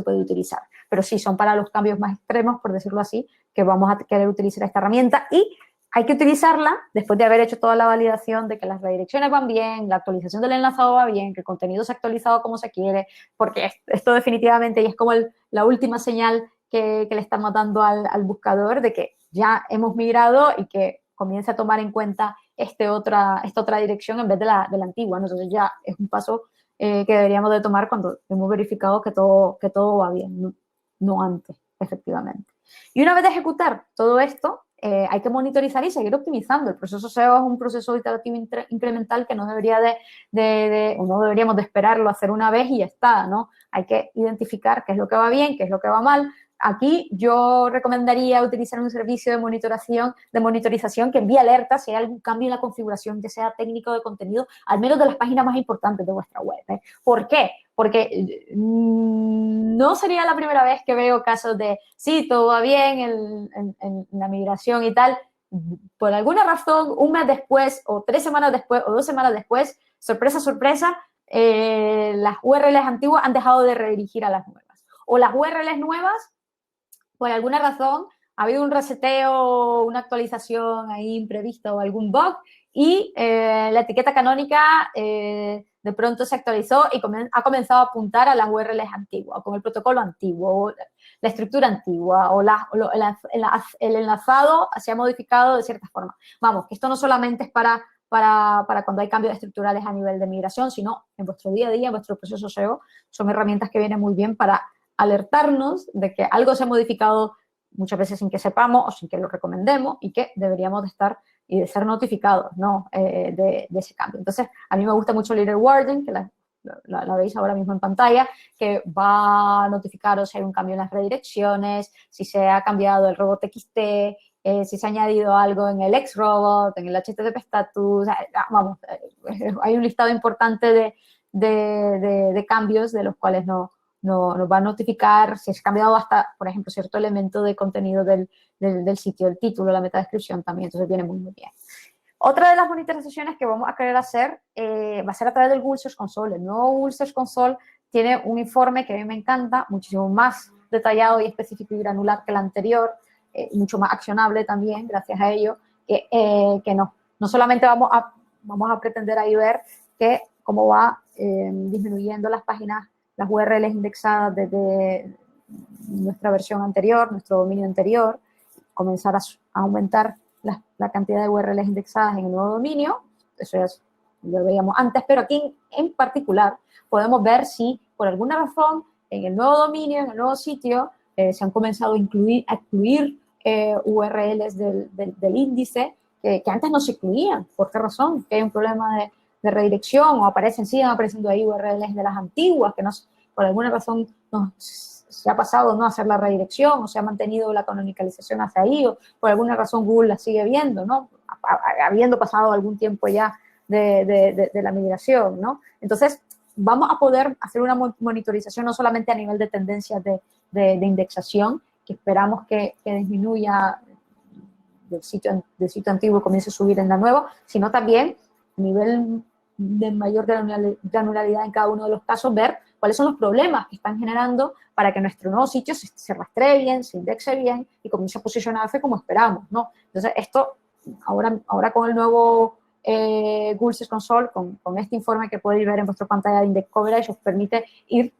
utilizar. Pero sí, son para los cambios más extremos, por decirlo así, que vamos a querer utilizar esta herramienta y hay que utilizarla después de haber hecho toda la validación de que las redirecciones van bien, la actualización del enlazado va bien, que el contenido se ha actualizado como se quiere, porque esto definitivamente y es como la última señal que le estamos dando al buscador de que ya hemos migrado y que comience a tomar en cuenta esta otra dirección en vez de la antigua, ¿no? Entonces ya es un paso que deberíamos de tomar cuando hemos verificado que todo va bien, no antes, efectivamente. Y una vez de ejecutar todo esto, hay que monitorizar y seguir optimizando. El proceso SEO es un proceso iterativo incremental que no debería o no deberíamos de esperarlo hacer una vez y ya está, ¿no? Hay que identificar qué es lo que va bien, qué es lo que va mal. Aquí yo recomendaría utilizar un servicio de monitorización que envíe alertas si hay algún cambio en la configuración, ya sea técnico de contenido, al menos de las páginas más importantes de vuestra web, ¿eh? ¿Por qué? Porque no sería la primera vez que veo casos de, sí, todo va bien en la migración y tal, por alguna razón, un mes después, o 3 semanas después, o 2 semanas después, sorpresa, sorpresa, las URLs antiguas han dejado de redirigir a las nuevas. O las URLs nuevas, por alguna razón, ha habido un reseteo, una actualización ahí imprevista o algún bug y la etiqueta canónica de pronto se actualizó y ha comenzado a apuntar a las URLs antiguas, con el protocolo antiguo, o la estructura antigua o el enlazado se ha modificado de cierta forma. Vamos, que esto no solamente es para cuando hay cambios estructurales a nivel de migración, sino en vuestro día a día, en vuestro proceso SEO, son herramientas que vienen muy bien para alertarnos de que algo se ha modificado muchas veces sin que sepamos o sin que lo recomendemos y que deberíamos de estar y de ser notificados, ¿no? de ese cambio. Entonces, a mí me gusta mucho Leader Warden, que la veis ahora mismo en pantalla, que va a notificaros si hay un cambio en las redirecciones, si se ha cambiado el robot XT, si se ha añadido algo en el Xrobot, en el HTTP status, vamos, hay un listado importante de cambios de los cuales nos va a notificar si se ha cambiado hasta, por ejemplo, cierto elemento de contenido del sitio, el título, la metadescripción también, entonces viene muy, muy bien. Otra de las monitorizaciones que vamos a querer hacer va a ser a través del Google Search Console. El nuevo Google Search Console tiene un informe que a mí me encanta, muchísimo más detallado y específico y granular que el anterior, mucho más accionable también, gracias a ello, que no solamente vamos a pretender ahí ver que cómo va disminuyendo las páginas, las URLs indexadas desde nuestra versión anterior, nuestro dominio anterior, comenzar a aumentar la cantidad de URLs indexadas en el nuevo dominio, eso ya lo veíamos antes, pero aquí en particular podemos ver si por alguna razón en el nuevo dominio, en el nuevo sitio, se han comenzado a excluir URLs del índice que antes no se incluían. ¿Por qué razón? Que hay un problema de redirección o siguen apareciendo ahí URLs de las antiguas que por alguna razón se ha pasado no a hacer la redirección o se ha mantenido la canonicalización hacia ahí o por alguna razón Google la sigue viendo, ¿no? Habiendo pasado algún tiempo ya de la migración, ¿no? Entonces, vamos a poder hacer una monitorización no solamente a nivel de tendencias de indexación, que esperamos que disminuya del sitio antiguo y comience a subir en la nueva, sino también a nivel de mayor granularidad en cada uno de los casos, ver cuáles son los problemas que están generando para que nuestro nuevo sitio se rastree bien, se indexe bien y comience a posicionarse como esperamos, ¿no? Entonces, esto, ahora con el nuevo Google Search Console, con este informe que podéis ver en vuestra pantalla de Index Coverage, os permite ir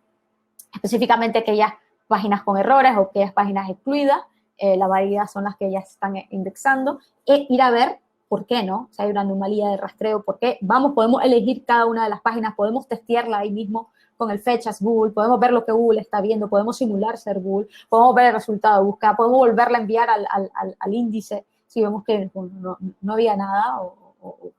específicamente a aquellas páginas con errores o aquellas páginas excluidas, la variedad son las que ya están indexando, e ir a ver por qué, ¿no? Si hay una anomalía de rastreo, por qué. Podemos elegir cada una de las páginas, podemos testearla ahí mismo con el Fetch Google, podemos ver lo que Google está viendo, podemos simular ser Google, podemos ver el resultado de búsqueda, podemos volverla a enviar al índice si vemos que no había nada o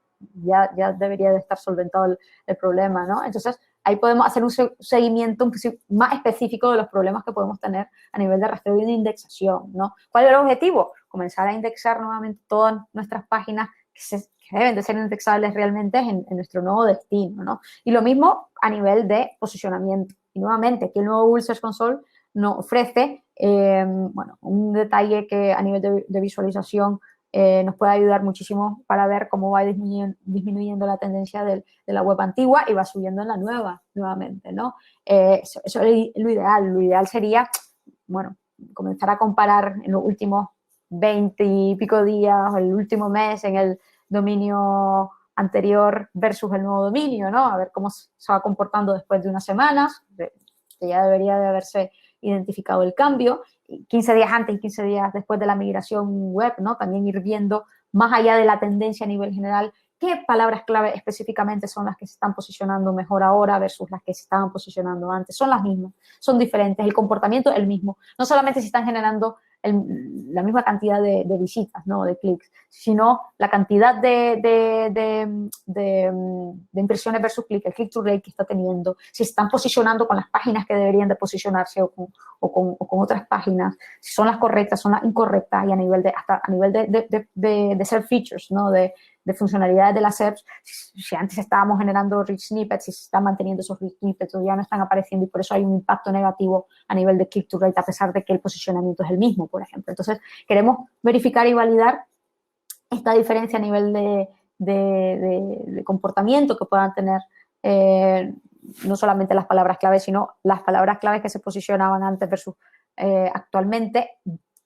ya debería de estar solventado el problema, ¿no? Entonces, ahí podemos hacer un seguimiento más específico de los problemas que podemos tener a nivel de rastreo y de indexación, ¿no? ¿Cuál es el objetivo? Comenzar a indexar nuevamente todas nuestras páginas que deben de ser indexables realmente en nuestro nuevo destino, ¿no? Y lo mismo a nivel de posicionamiento. Y nuevamente, aquí el nuevo Google Search Console nos ofrece un detalle que a nivel de visualización nos puede ayudar muchísimo para ver cómo va disminuyendo la tendencia de la web antigua y va subiendo en la nueva nuevamente, ¿no? Eso es lo ideal. Lo ideal sería, comenzar a comparar en los últimos 20 y pico días o el último mes en el dominio anterior versus el nuevo dominio, ¿no? A ver cómo se va comportando después de unas semanas, que ya debería de haberse identificado el cambio, 15 días antes y 15 días después de la migración web, ¿no? También ir viendo más allá de la tendencia a nivel general, qué palabras clave específicamente son las que se están posicionando mejor ahora versus las que se estaban posicionando antes. Son las mismas, son diferentes, el comportamiento es el mismo. No solamente se están generando la misma cantidad de visitas, ¿no? De clics, sino la cantidad de impresiones versus clic, el click-to-rate que está teniendo, si se están posicionando con las páginas que deberían de posicionarse o con otras páginas, si son las correctas, son las incorrectas, y hasta a nivel de search features, ¿no? De funcionalidades de las SERPs, si antes estábamos generando rich snippets, si se están manteniendo esos rich snippets o ya no están apareciendo, y por eso hay un impacto negativo a nivel de click-to-rate, a pesar de que el posicionamiento es el mismo, por ejemplo. Entonces, queremos verificar y validar esta diferencia a nivel de comportamiento que puedan tener no solamente las palabras clave, sino las palabras claves que se posicionaban antes versus actualmente,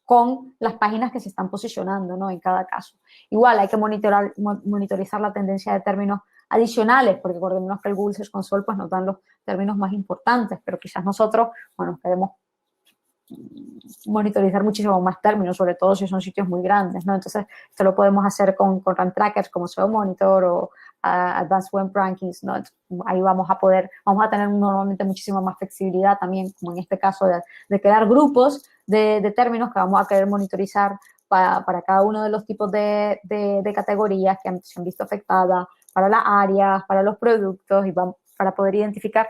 con las páginas que se están posicionando, ¿no? En cada caso. Igual hay que monitorizar la tendencia de términos adicionales, porque recordemos que el Google Search Console pues, nos dan los términos más importantes, pero quizás nosotros, queremos monitorizar muchísimo más términos, sobre todo si son sitios muy grandes, ¿no? Entonces, esto lo podemos hacer con RAM trackers como SEO Monitor o Advanced Web Rankings, ¿no? Ahí vamos a tener normalmente muchísima más flexibilidad también, como en este caso de crear grupos de términos que vamos a querer monitorizar para cada uno de los tipos de categorías que se han visto afectadas, para las áreas, para los productos y para poder identificar,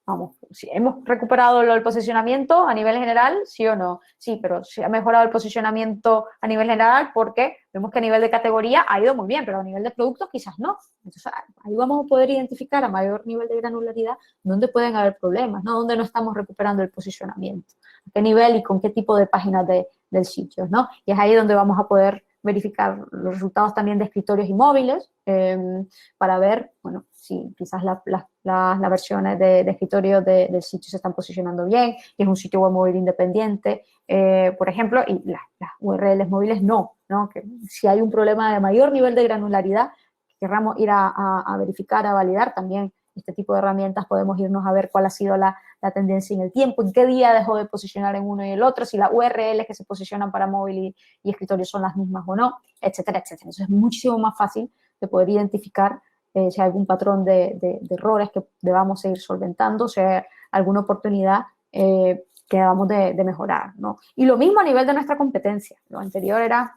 vamos, si hemos recuperado el posicionamiento a nivel general, sí o no. Sí, pero si ha mejorado el posicionamiento a nivel general porque vemos que a nivel de categoría ha ido muy bien, pero a nivel de productos quizás no. Entonces, ahí vamos a poder identificar a mayor nivel de granularidad dónde pueden haber problemas, ¿no? Dónde no estamos recuperando el posicionamiento, a qué nivel y con qué tipo de páginas del sitio, ¿no? Y es ahí donde vamos a poder verificar los resultados también de escritorios y móviles para ver, bueno, si quizás las versiones de escritorio del sitio se están posicionando bien y es un sitio web móvil independiente, por ejemplo, y las URLs móviles no, que si hay un problema de mayor nivel de granularidad, querramos ir a verificar, a validar también este tipo de herramientas, podemos irnos a ver cuál ha sido la tendencia en el tiempo, en qué día dejó de posicionar en uno y el otro, si las URLs que se posicionan para móvil y escritorio son las mismas o no, etcétera, etcétera. Entonces es muchísimo más fácil de poder identificar si hay algún patrón de errores que debamos seguir solventando, si hay alguna oportunidad que debamos de mejorar, ¿no? Y lo mismo a nivel de nuestra competencia. Lo anterior era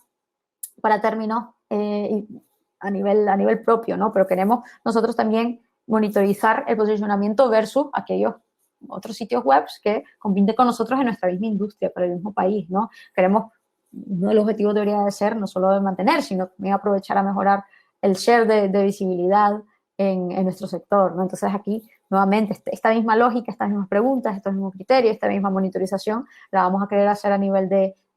para términos a nivel propio, ¿no? Pero queremos nosotros también monitorizar el posicionamiento versus aquellos otros sitios web que compiten con nosotros en nuestra misma industria, para el mismo país, ¿no? Queremos, uno de los objetivos debería de ser no solo de mantener, sino también aprovechar a mejorar el share de visibilidad en nuestro sector, ¿no? Entonces aquí, nuevamente, esta misma lógica, estas mismas preguntas, estos mismos criterios, esta misma monitorización, la vamos a querer hacer a nivel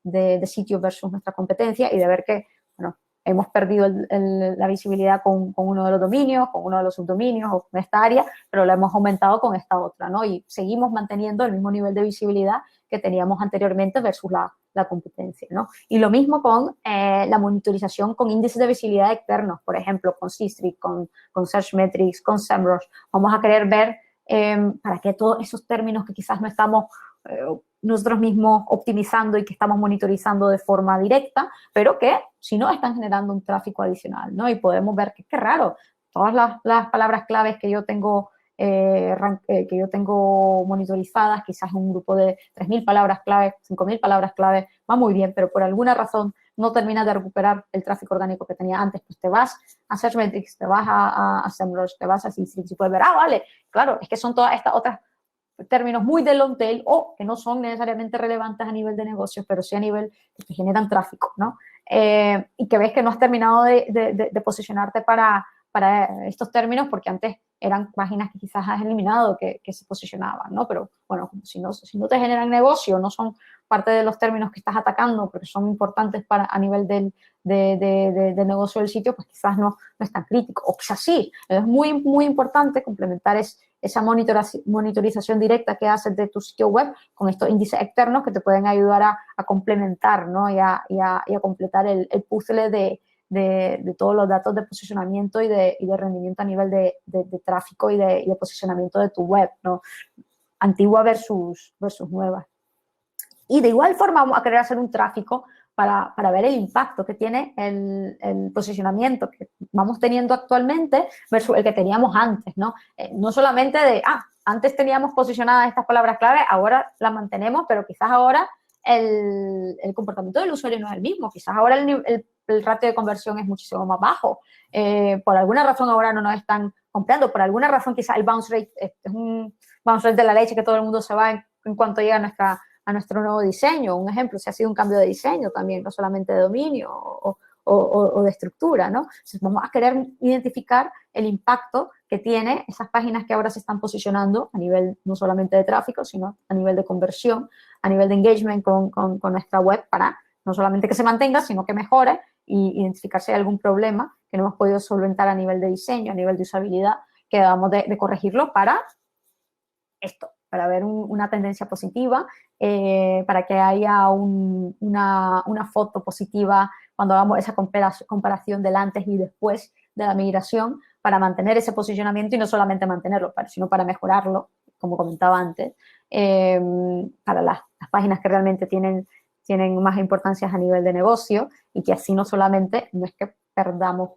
de sitio versus nuestra competencia y de ver que, bueno, hemos perdido la visibilidad con uno de los dominios, con uno de los subdominios o con esta área, pero la hemos aumentado con esta otra, ¿no? Y seguimos manteniendo el mismo nivel de visibilidad que teníamos anteriormente versus la competencia, ¿no? Y lo mismo con la monitorización con índices de visibilidad externos, por ejemplo, con Sistrix, con Searchmetrics, con SEMrush. Vamos a querer ver para qué todos esos términos que quizás no estamos nosotros mismos optimizando y que estamos monitorizando de forma directa, pero que si no están generando un tráfico adicional, ¿no? Y podemos ver que qué raro, todas las palabras claves que yo tengo monitorizadas, quizás un grupo de 3.000 palabras clave, 5.000 palabras clave, va muy bien, pero por alguna razón no terminas de recuperar el tráfico orgánico que tenía antes, pues te vas a Searchmetrics, te vas a SEMrush, te vas a Sistrix y puedes ver, vale, claro, es que son todas estas otras términos muy de long tail o que no son necesariamente relevantes a nivel de negocios, pero sí a nivel que generan tráfico, ¿no? Y que ves que no has terminado de posicionarte para estos términos porque antes eran páginas que quizás has eliminado que se posicionaban, ¿no? Pero, bueno, si no te generan negocio, no son parte de los términos que estás atacando porque son importantes a nivel del negocio del sitio, pues quizás no es tan crítico. O quizás sí, es muy, muy importante complementar esa monitorización directa que haces de tu sitio web con estos índices externos que te pueden ayudar a complementar, ¿no? y a completar el puzzle de todos los datos de posicionamiento y de rendimiento a nivel de tráfico y de posicionamiento de tu web, ¿no? Antigua versus nueva. Y de igual forma vamos a querer hacer un tráfico para ver el impacto que tiene el posicionamiento que vamos teniendo actualmente versus el que teníamos antes, ¿no? No solamente antes teníamos posicionadas estas palabras clave, ahora las mantenemos, pero quizás ahora el comportamiento del usuario no es el mismo, quizás ahora el ratio de conversión es muchísimo más bajo, por alguna razón ahora no nos están comprando, por alguna razón quizás el bounce rate es un bounce rate de la leche que todo el mundo se va en cuanto llega a nuestro nuevo diseño. Un ejemplo, si ha sido un cambio de diseño también, no solamente de dominio o de estructura, ¿no? Entonces vamos a querer identificar el impacto que tiene esas páginas que ahora se están posicionando a nivel no solamente de tráfico, sino a nivel de conversión, a nivel de engagement con nuestra web para no solamente que se mantenga, sino que mejore y identificar si hay algún problema que no hemos podido solventar a nivel de diseño, a nivel de usabilidad, que debamos de corregirlo para esto, para ver una tendencia positiva, para que haya una foto positiva cuando hagamos esa comparación del antes y después de la migración, para mantener ese posicionamiento y no solamente mantenerlo, sino para mejorarlo, como comentaba antes, para las páginas que realmente tienen más importancia a nivel de negocio y que así no solamente, no es que perdamos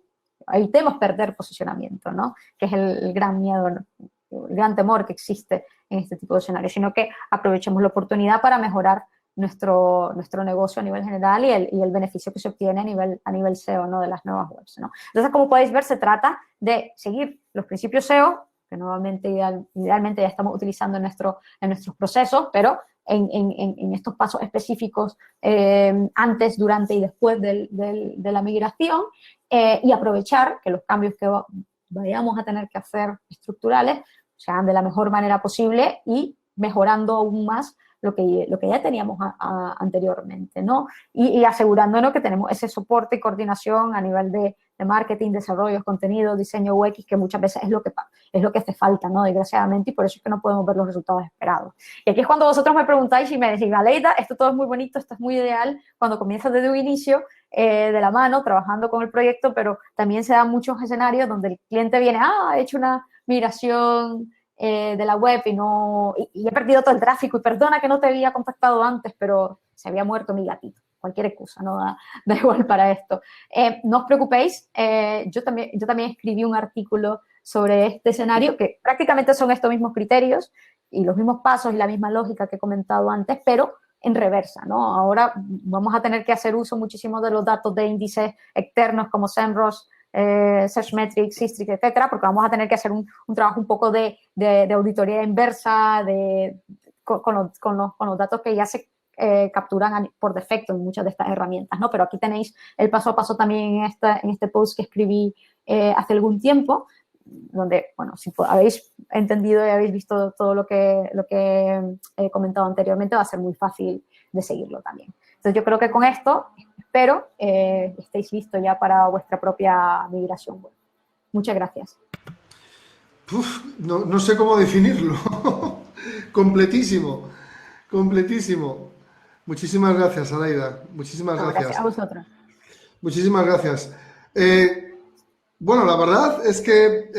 evitemos perder posicionamiento, ¿no? Que es el gran miedo, ¿no? El gran temor que existe en este tipo de escenarios, sino que aprovechemos la oportunidad para mejorar nuestro negocio a nivel general y el beneficio que se obtiene a nivel SEO, ¿no? De las nuevas webs, ¿no? Entonces, como podéis ver, se trata de seguir los principios SEO, que nuevamente idealmente ya estamos utilizando en nuestros procesos, pero en estos pasos específicos antes, durante y después de la migración, y aprovechar que los cambios que vayamos a tener que hacer estructurales sean de la mejor manera posible y mejorando aún más lo que ya teníamos anteriormente, ¿no? Y asegurándonos que tenemos ese soporte y coordinación a nivel de marketing, desarrollo, contenido, diseño UX, que muchas veces es lo que hace falta, ¿no? Desgraciadamente, y por eso es que no podemos ver los resultados esperados. Y aquí es cuando vosotros me preguntáis y me decís, Aleida, esto todo es muy bonito, esto es muy ideal, cuando comienzas desde un inicio, de la mano, trabajando con el proyecto, pero también se dan muchos escenarios donde el cliente viene, he hecho una migración de la web y he perdido todo el tráfico y perdona que no te había contactado antes, pero se había muerto mi gatito. Cualquier excusa, no da igual para esto. No os preocupéis, yo también escribí un artículo sobre este escenario que prácticamente son estos mismos criterios y los mismos pasos y la misma lógica que he comentado antes, pero en reversa, ¿no? Ahora vamos a tener que hacer uso muchísimo de los datos de índices externos como SEMrush, Searchmetrics, Sistrix, etcétera, porque vamos a tener que hacer un trabajo un poco de auditoría inversa con los datos que ya se capturan por defecto en muchas de estas herramientas, ¿no? Pero aquí tenéis el paso a paso también en este post que escribí hace algún tiempo, donde, bueno, si habéis entendido y habéis visto todo lo que he comentado anteriormente, va a ser muy fácil de seguirlo también. Entonces, yo creo que con esto espero estéis listos ya para vuestra propia migración web. Muchas gracias. No sé cómo definirlo. Completísimo, completísimo. Muchísimas gracias, Aleida. Muchísimas gracias. Gracias a vosotros. Muchísimas gracias. Bueno, la verdad es que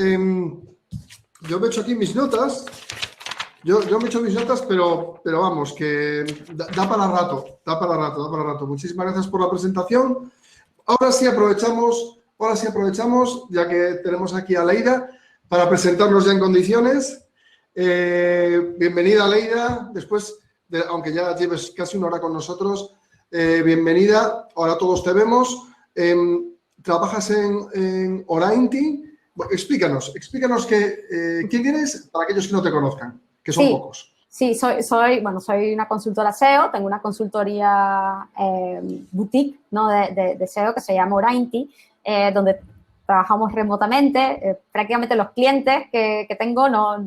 yo me he hecho aquí mis notas. Yo me he hecho mis notas, pero vamos, que da para rato. Muchísimas gracias por la presentación. Ahora sí aprovechamos, ya que tenemos aquí a Aleida, para presentarnos ya en condiciones. Bienvenida, Aleida. Después, aunque ya lleves casi una hora con nosotros, bienvenida. Ahora todos te vemos. Trabajas en Orainty. Bueno, explícanos quién eres para aquellos que no te conozcan, que son pocos. Sí, soy una consultora SEO, tengo una consultoría boutique, ¿no? de SEO que se llama Orainty, donde trabajamos remotamente. Prácticamente los clientes que tengo no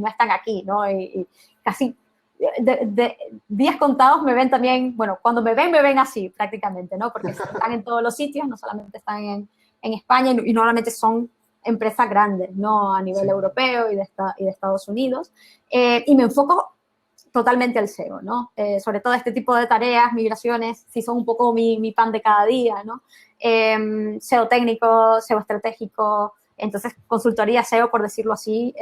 están aquí, ¿no? Y casi de días contados me ven también, bueno, cuando me ven así prácticamente, ¿no? Porque están en todos los sitios, no solamente están en España y normalmente son empresas grandes, ¿no? A nivel europeo y de Estados Unidos. Y me enfoco totalmente al SEO, ¿no? Sobre todo este tipo de tareas, migraciones, sí son un poco mi pan de cada día, ¿no? SEO técnico, SEO estratégico, entonces consultoría SEO, por decirlo así,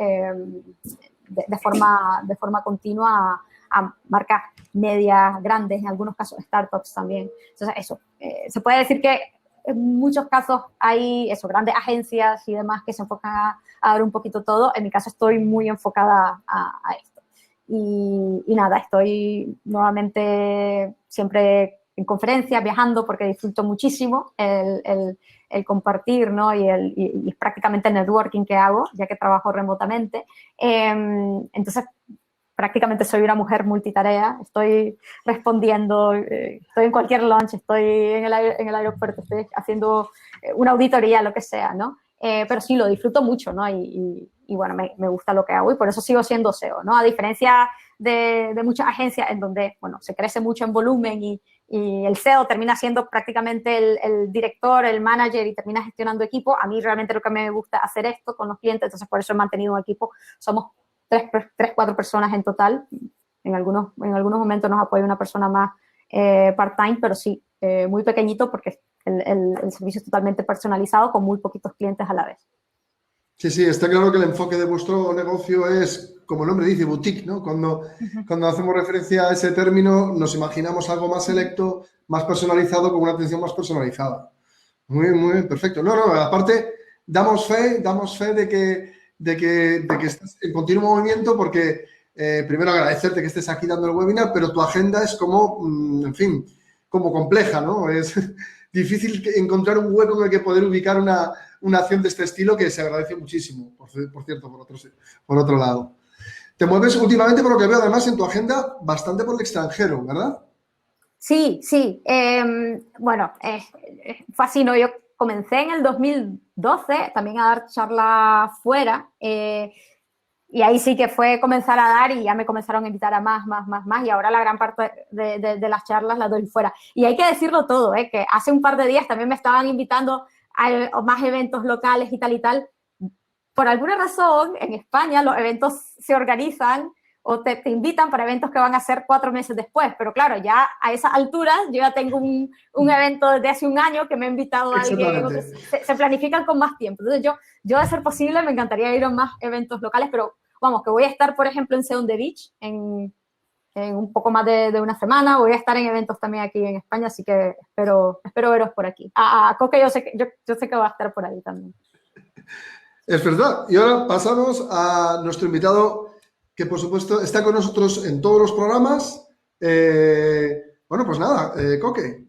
de forma continua a marcas medias, grandes, en algunos casos startups también. Entonces, eso, se puede decir que en muchos casos hay grandes agencias y demás que se enfocan a ver un poquito todo. En mi caso estoy muy enfocada a esto. Y nada, estoy nuevamente siempre en conferencias, viajando, porque disfruto muchísimo el compartir, ¿no? y prácticamente el networking que hago, ya que trabajo remotamente. Entonces, prácticamente soy una mujer multitarea, estoy respondiendo, estoy en cualquier lunch, estoy en el aeropuerto, estoy haciendo una auditoría, lo que sea, ¿no? Pero sí, lo disfruto mucho, ¿no? Y bueno, me gusta lo que hago y por eso sigo siendo SEO, ¿no? A diferencia de muchas agencias en donde, bueno, se crece mucho en volumen y el SEO termina siendo prácticamente el director, el manager y termina gestionando equipo. A mí realmente lo que me gusta hacer esto con los clientes, entonces por eso he mantenido un equipo. Somos 4 personas en total. En algunos momentos nos apoya una persona más part-time, pero sí, muy pequeñito porque el servicio es totalmente personalizado con muy poquitos clientes a la vez. Sí, está claro que el enfoque de vuestro negocio es, como el nombre dice, boutique, ¿no? Cuando hacemos referencia a ese término, nos imaginamos algo más selecto, más personalizado, con una atención más personalizada. Muy, muy perfecto. No, no, aparte, damos fe de que estás en continuo movimiento porque, primero, agradecerte que estés aquí dando el webinar, pero tu agenda es como, en fin, como compleja, ¿no? Es difícil encontrar un hueco en el que poder ubicar una acción de este estilo que se agradece muchísimo, por cierto, por otro lado. Te mueves últimamente, por lo que veo, además, en tu agenda, bastante por el extranjero, ¿verdad? Sí, sí. Bueno, fue así, ¿no? Yo comencé en el 2012 también a dar charlas fuera y ahí sí que fue comenzar a dar y ya me comenzaron a invitar a más y ahora la gran parte de las charlas las doy fuera. Y hay que decirlo todo, que hace un par de días también me estaban invitando a más eventos locales y tal. Por alguna razón, en España los eventos se organizan o te invitan para eventos que van a ser 4 meses después. Pero claro, ya a esas alturas yo ya tengo un evento desde hace un año que me ha invitado a alguien. Se planifican con más tiempo. Entonces yo, de ser posible, me encantaría ir a más eventos locales, pero vamos, que voy a estar, por ejemplo, en Seon the Beach en un poco más de una semana. Voy a estar en eventos también aquí en España, así que espero veros por aquí. A Coque yo sé que va a estar por ahí también. Es verdad. Y ahora pasamos a nuestro invitado, que por supuesto está con nosotros en todos los programas. Bueno, pues nada, Coque,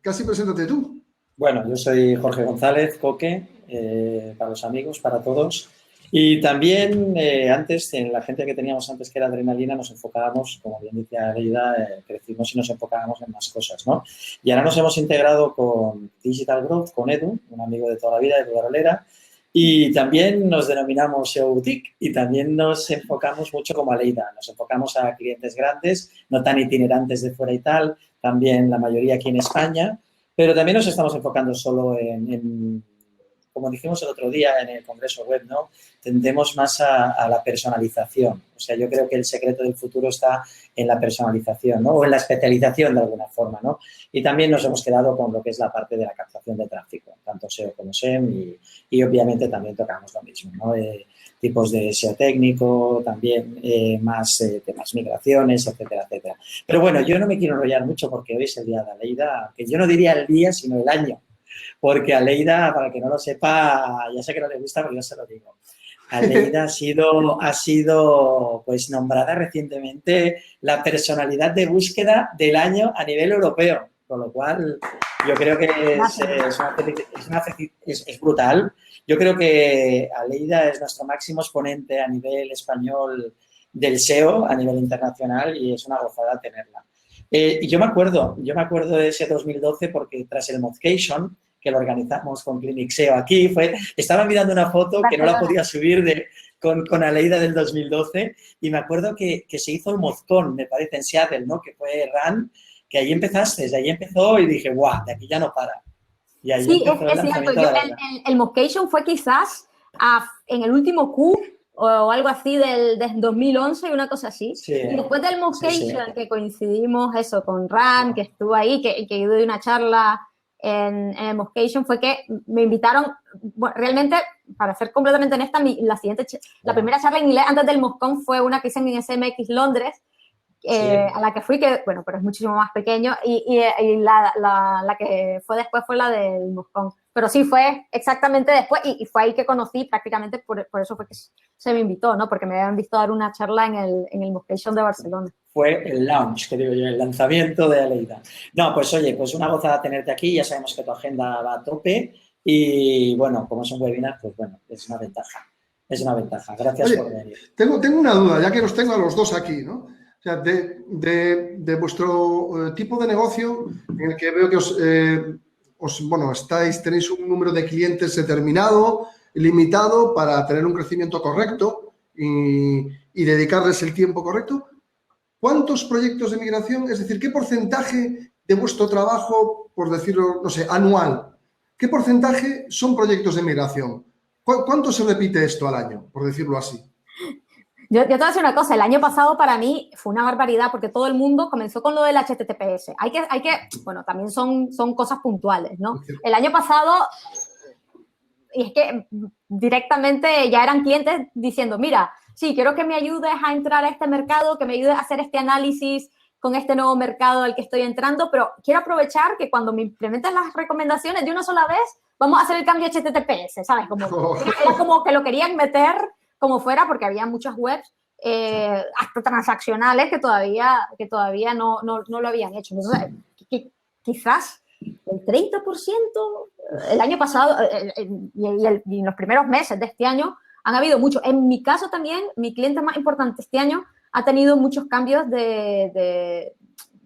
casi preséntate tú. Bueno, yo soy Jorge González, Coque, para los amigos, para todos. Y también antes, en la gente que teníamos antes, que era Adrenalina, nos enfocábamos, como bien dice Aleida, crecimos y nos enfocábamos en más cosas, ¿no? Y ahora nos hemos integrado con Digital Growth, con Edu, un amigo de toda la vida, Edu Garolera, y también nos denominamos SEO Boutique y también nos enfocamos mucho como Aleida. Nos enfocamos a clientes grandes, no tan itinerantes de fuera y tal, también la mayoría aquí en España, pero también nos estamos enfocando solo como dijimos el otro día en el Congreso Web, ¿no? Tendemos más a la personalización. O sea, yo creo que el secreto del futuro está en la personalización, ¿no? O en la especialización de alguna forma, ¿no? Y también nos hemos quedado con lo que es la parte de la captación de tráfico, tanto SEO como SEM, y obviamente también tocamos lo mismo, ¿no? Tipos de SEO técnico, también más temas migraciones, etcétera, etcétera. Pero bueno, yo no me quiero enrollar mucho porque hoy es el día de Aleida, que yo no diría el día, sino el año. Porque Aleida, para que no lo sepa, ya sé que no le gusta, pero yo se lo digo. Aleida ha sido pues nombrada recientemente la personalidad de búsqueda del año a nivel europeo, con lo cual yo creo que es brutal. Yo creo que Aleida es nuestro máximo exponente a nivel español del SEO, a nivel internacional, y es una gozada tenerla. Y yo me acuerdo de ese 2012 porque tras el Mozcation, que lo organizamos con Clinic SEO aquí, estaba mirando una foto que no la podía subir con Aleida del 2012 y me acuerdo que se hizo el Mozcon, me parece, en Seattle, ¿no? Que fue RAN, que ahí empezaste, de ahí empezó y dije, guau, de aquí ya no para. Y ahí sí, es cierto. El Mozcation fue quizás en el último Q o algo así del 2011, una cosa así. Sí, y después del Mozcation, que coincidimos eso con Ran, que estuvo ahí, que yo di una charla en el Mozcation, fue que me invitaron, bueno, realmente, para ser completamente honesta, la primera charla en inglés antes del Mozcon fue una que hice en SMX Londres, a la que fui, que bueno, pero es muchísimo más pequeño, y la que fue después fue la del Mozcon. Pero sí, fue exactamente después, y fue ahí que conocí prácticamente, por eso fue que se me invitó, ¿no? Porque me habían visto dar una charla en el Mozcation de Barcelona. Fue el launch, que digo yo, el lanzamiento de Aleida. No, pues oye, pues una gozada tenerte aquí, ya sabemos que tu agenda va a tope, y bueno, como es un webinar, pues bueno, es una ventaja. Es una ventaja. Gracias por venir. Tengo una duda, ya que los tengo a los dos aquí, ¿no? O sea, de vuestro tipo de negocio, en el que veo que tenéis un número de clientes determinado, limitado, para tener un crecimiento correcto y dedicarles el tiempo correcto. ¿Cuántos proyectos de migración, es decir, qué porcentaje de vuestro trabajo, por decirlo, no sé, anual, qué porcentaje son proyectos de migración? ¿Cuánto se repite esto al año, por decirlo así? Yo te voy a decir una cosa, el año pasado para mí fue una barbaridad porque todo el mundo comenzó con lo del HTTPS. Bueno, también son cosas puntuales, ¿no? El año pasado, y es que directamente ya eran clientes diciendo, mira, sí, quiero que me ayudes a entrar a este mercado, que me ayudes a hacer este análisis con este nuevo mercado al que estoy entrando, pero quiero aprovechar que cuando me implementen las recomendaciones de una sola vez, vamos a hacer el cambio HTTPS, ¿sabes? Era como que lo querían meter como fuera, porque había muchas webs, hasta transaccionales, que todavía no lo habían hecho. Entonces, quizás el 30% el año pasado y en los primeros meses de este año han habido muchos. En mi caso también, mi cliente más importante este año ha tenido muchos cambios de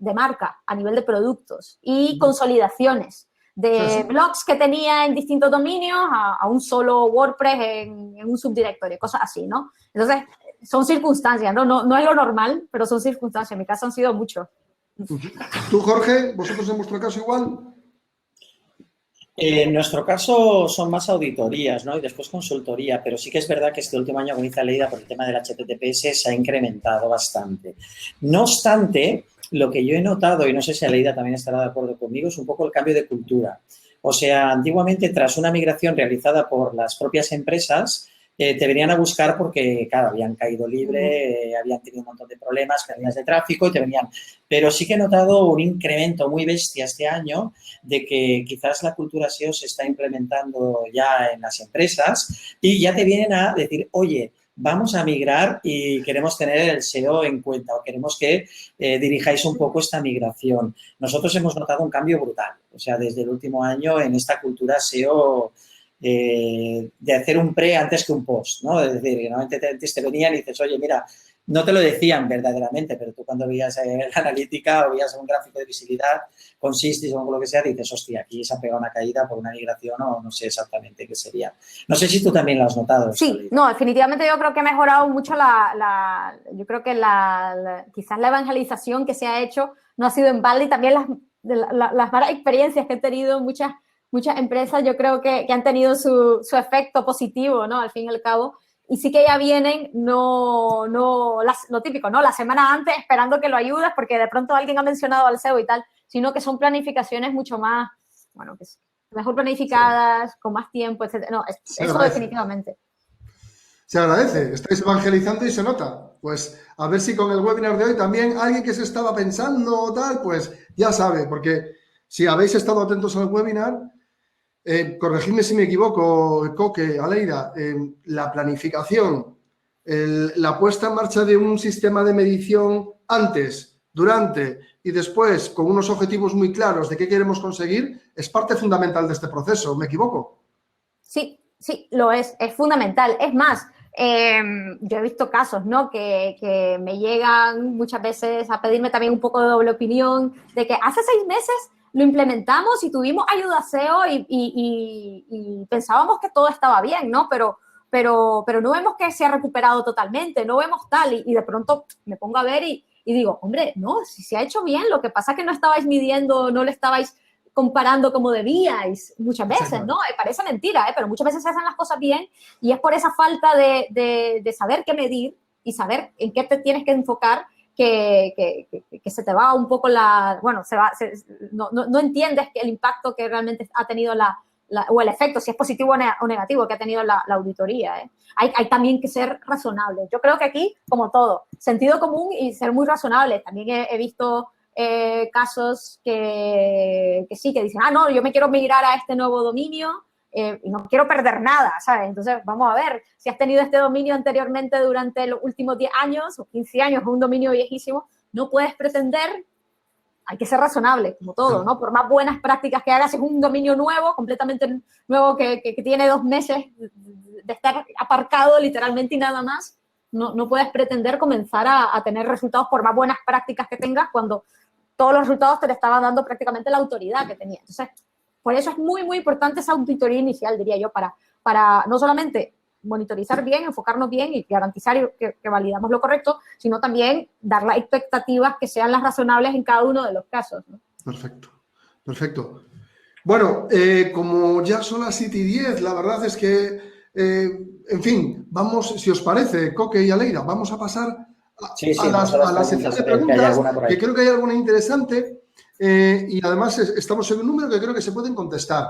marca a nivel de productos y consolidaciones de blogs que tenía en distintos dominios a un solo WordPress en un subdirectorio, cosas así, ¿no? Entonces, son circunstancias, no es lo normal, pero son circunstancias. En mi caso han sido muchos. ¿Tú, Jorge? ¿Vosotros en vuestro caso igual? En nuestro caso son más auditorías, ¿no? Y después consultoría, pero sí que es verdad que este último año, como dice Aleida, por el tema del HTTPS se ha incrementado bastante. No obstante, lo que yo he notado, y no sé si Aleida también estará de acuerdo conmigo, es un poco el cambio de cultura. O sea, antiguamente, tras una migración realizada por las propias empresas, te venían a buscar porque, claro, habían caído libre, habían tenido un montón de problemas, pérdidas de tráfico y te venían. Pero sí que he notado un incremento muy bestia este año de que quizás la cultura SEO se está implementando ya en las empresas y ya te vienen a decir, oye, vamos a migrar y queremos tener el SEO en cuenta o queremos que dirijáis un poco esta migración. Nosotros hemos notado un cambio brutal, o sea, desde el último año en esta cultura SEO de hacer un pre antes que un post, ¿no? Es decir, que normalmente antes te venían y dices, oye, mira, no te lo decían verdaderamente, pero tú cuando veías la analítica o veías un gráfico de visibilidad con Sistis o lo que sea, dices, hostia, aquí se ha pegado una caída por una migración o no sé exactamente qué sería. No sé si tú también lo has notado. Sí, no, definitivamente yo creo que ha mejorado mucho yo creo que quizás la evangelización que se ha hecho no ha sido en balde y también las malas experiencias que han tenido muchas empresas, yo creo que han tenido su efecto positivo, ¿no? Al fin y al cabo. Y sí que ya vienen, lo típico, ¿no? La semana antes esperando que lo ayudes porque de pronto alguien ha mencionado al SEO y tal, sino que son planificaciones mucho más, bueno, que mejor planificadas, con más tiempo, etc. No, eso definitivamente. Se agradece, estáis evangelizando y se nota. Pues a ver si con el webinar de hoy también alguien que se estaba pensando o tal, pues ya sabe, porque si habéis estado atentos al webinar, corregidme si me equivoco, Coque, Aleida, la planificación, la puesta en marcha de un sistema de medición antes, durante y después con unos objetivos muy claros de qué queremos conseguir, es parte fundamental de este proceso. ¿Me equivoco? Sí, lo es fundamental. Es más, yo he visto casos, ¿no? Que me llegan muchas veces a pedirme también un poco de doble opinión, de que hace 6 meses lo implementamos y tuvimos ayuda SEO y pensábamos que todo estaba bien, ¿no? Pero no vemos que se ha recuperado totalmente, no vemos tal. Y de pronto me pongo a ver y digo, hombre, no, si se ha hecho bien, lo que pasa es que no estabais midiendo, no le estabais comparando como debíais muchas veces, ¿no? Parece mentira, pero muchas veces se hacen las cosas bien y es por esa falta de saber qué medir y saber en qué te tienes que enfocar que se te va un poco no entiendes el impacto que realmente ha tenido o el efecto, si es positivo o negativo que ha tenido la auditoría. Hay también que ser razonable. Yo creo que aquí, como todo, sentido común y ser muy razonable. También he visto casos que dicen, no, yo me quiero migrar a este nuevo dominio y no quiero perder nada, ¿sabes? Entonces, vamos a ver, si has tenido este dominio anteriormente durante los últimos 10 años o 15 años, un dominio viejísimo, no puedes pretender, hay que ser razonable, como todo, ¿no? Por más buenas prácticas que hagas, es un dominio nuevo, completamente nuevo, que tiene 2 meses de estar aparcado literalmente y nada más, no puedes pretender comenzar a tener resultados por más buenas prácticas que tengas cuando todos los resultados te le estaba dando prácticamente la autoridad que tenía. Entonces, por eso es muy, muy importante esa auditoría inicial, diría yo, para no solamente monitorizar bien, enfocarnos bien y garantizar que validamos lo correcto, sino también dar las expectativas que sean las razonables en cada uno de los casos, ¿no? Perfecto, perfecto. Bueno, como ya son las 7:10, la verdad es que, en fin, vamos, si os parece, Coque y Aleida, vamos a pasar a la sección de preguntas, que creo que hay alguna interesante y además estamos en un número que creo que se pueden contestar.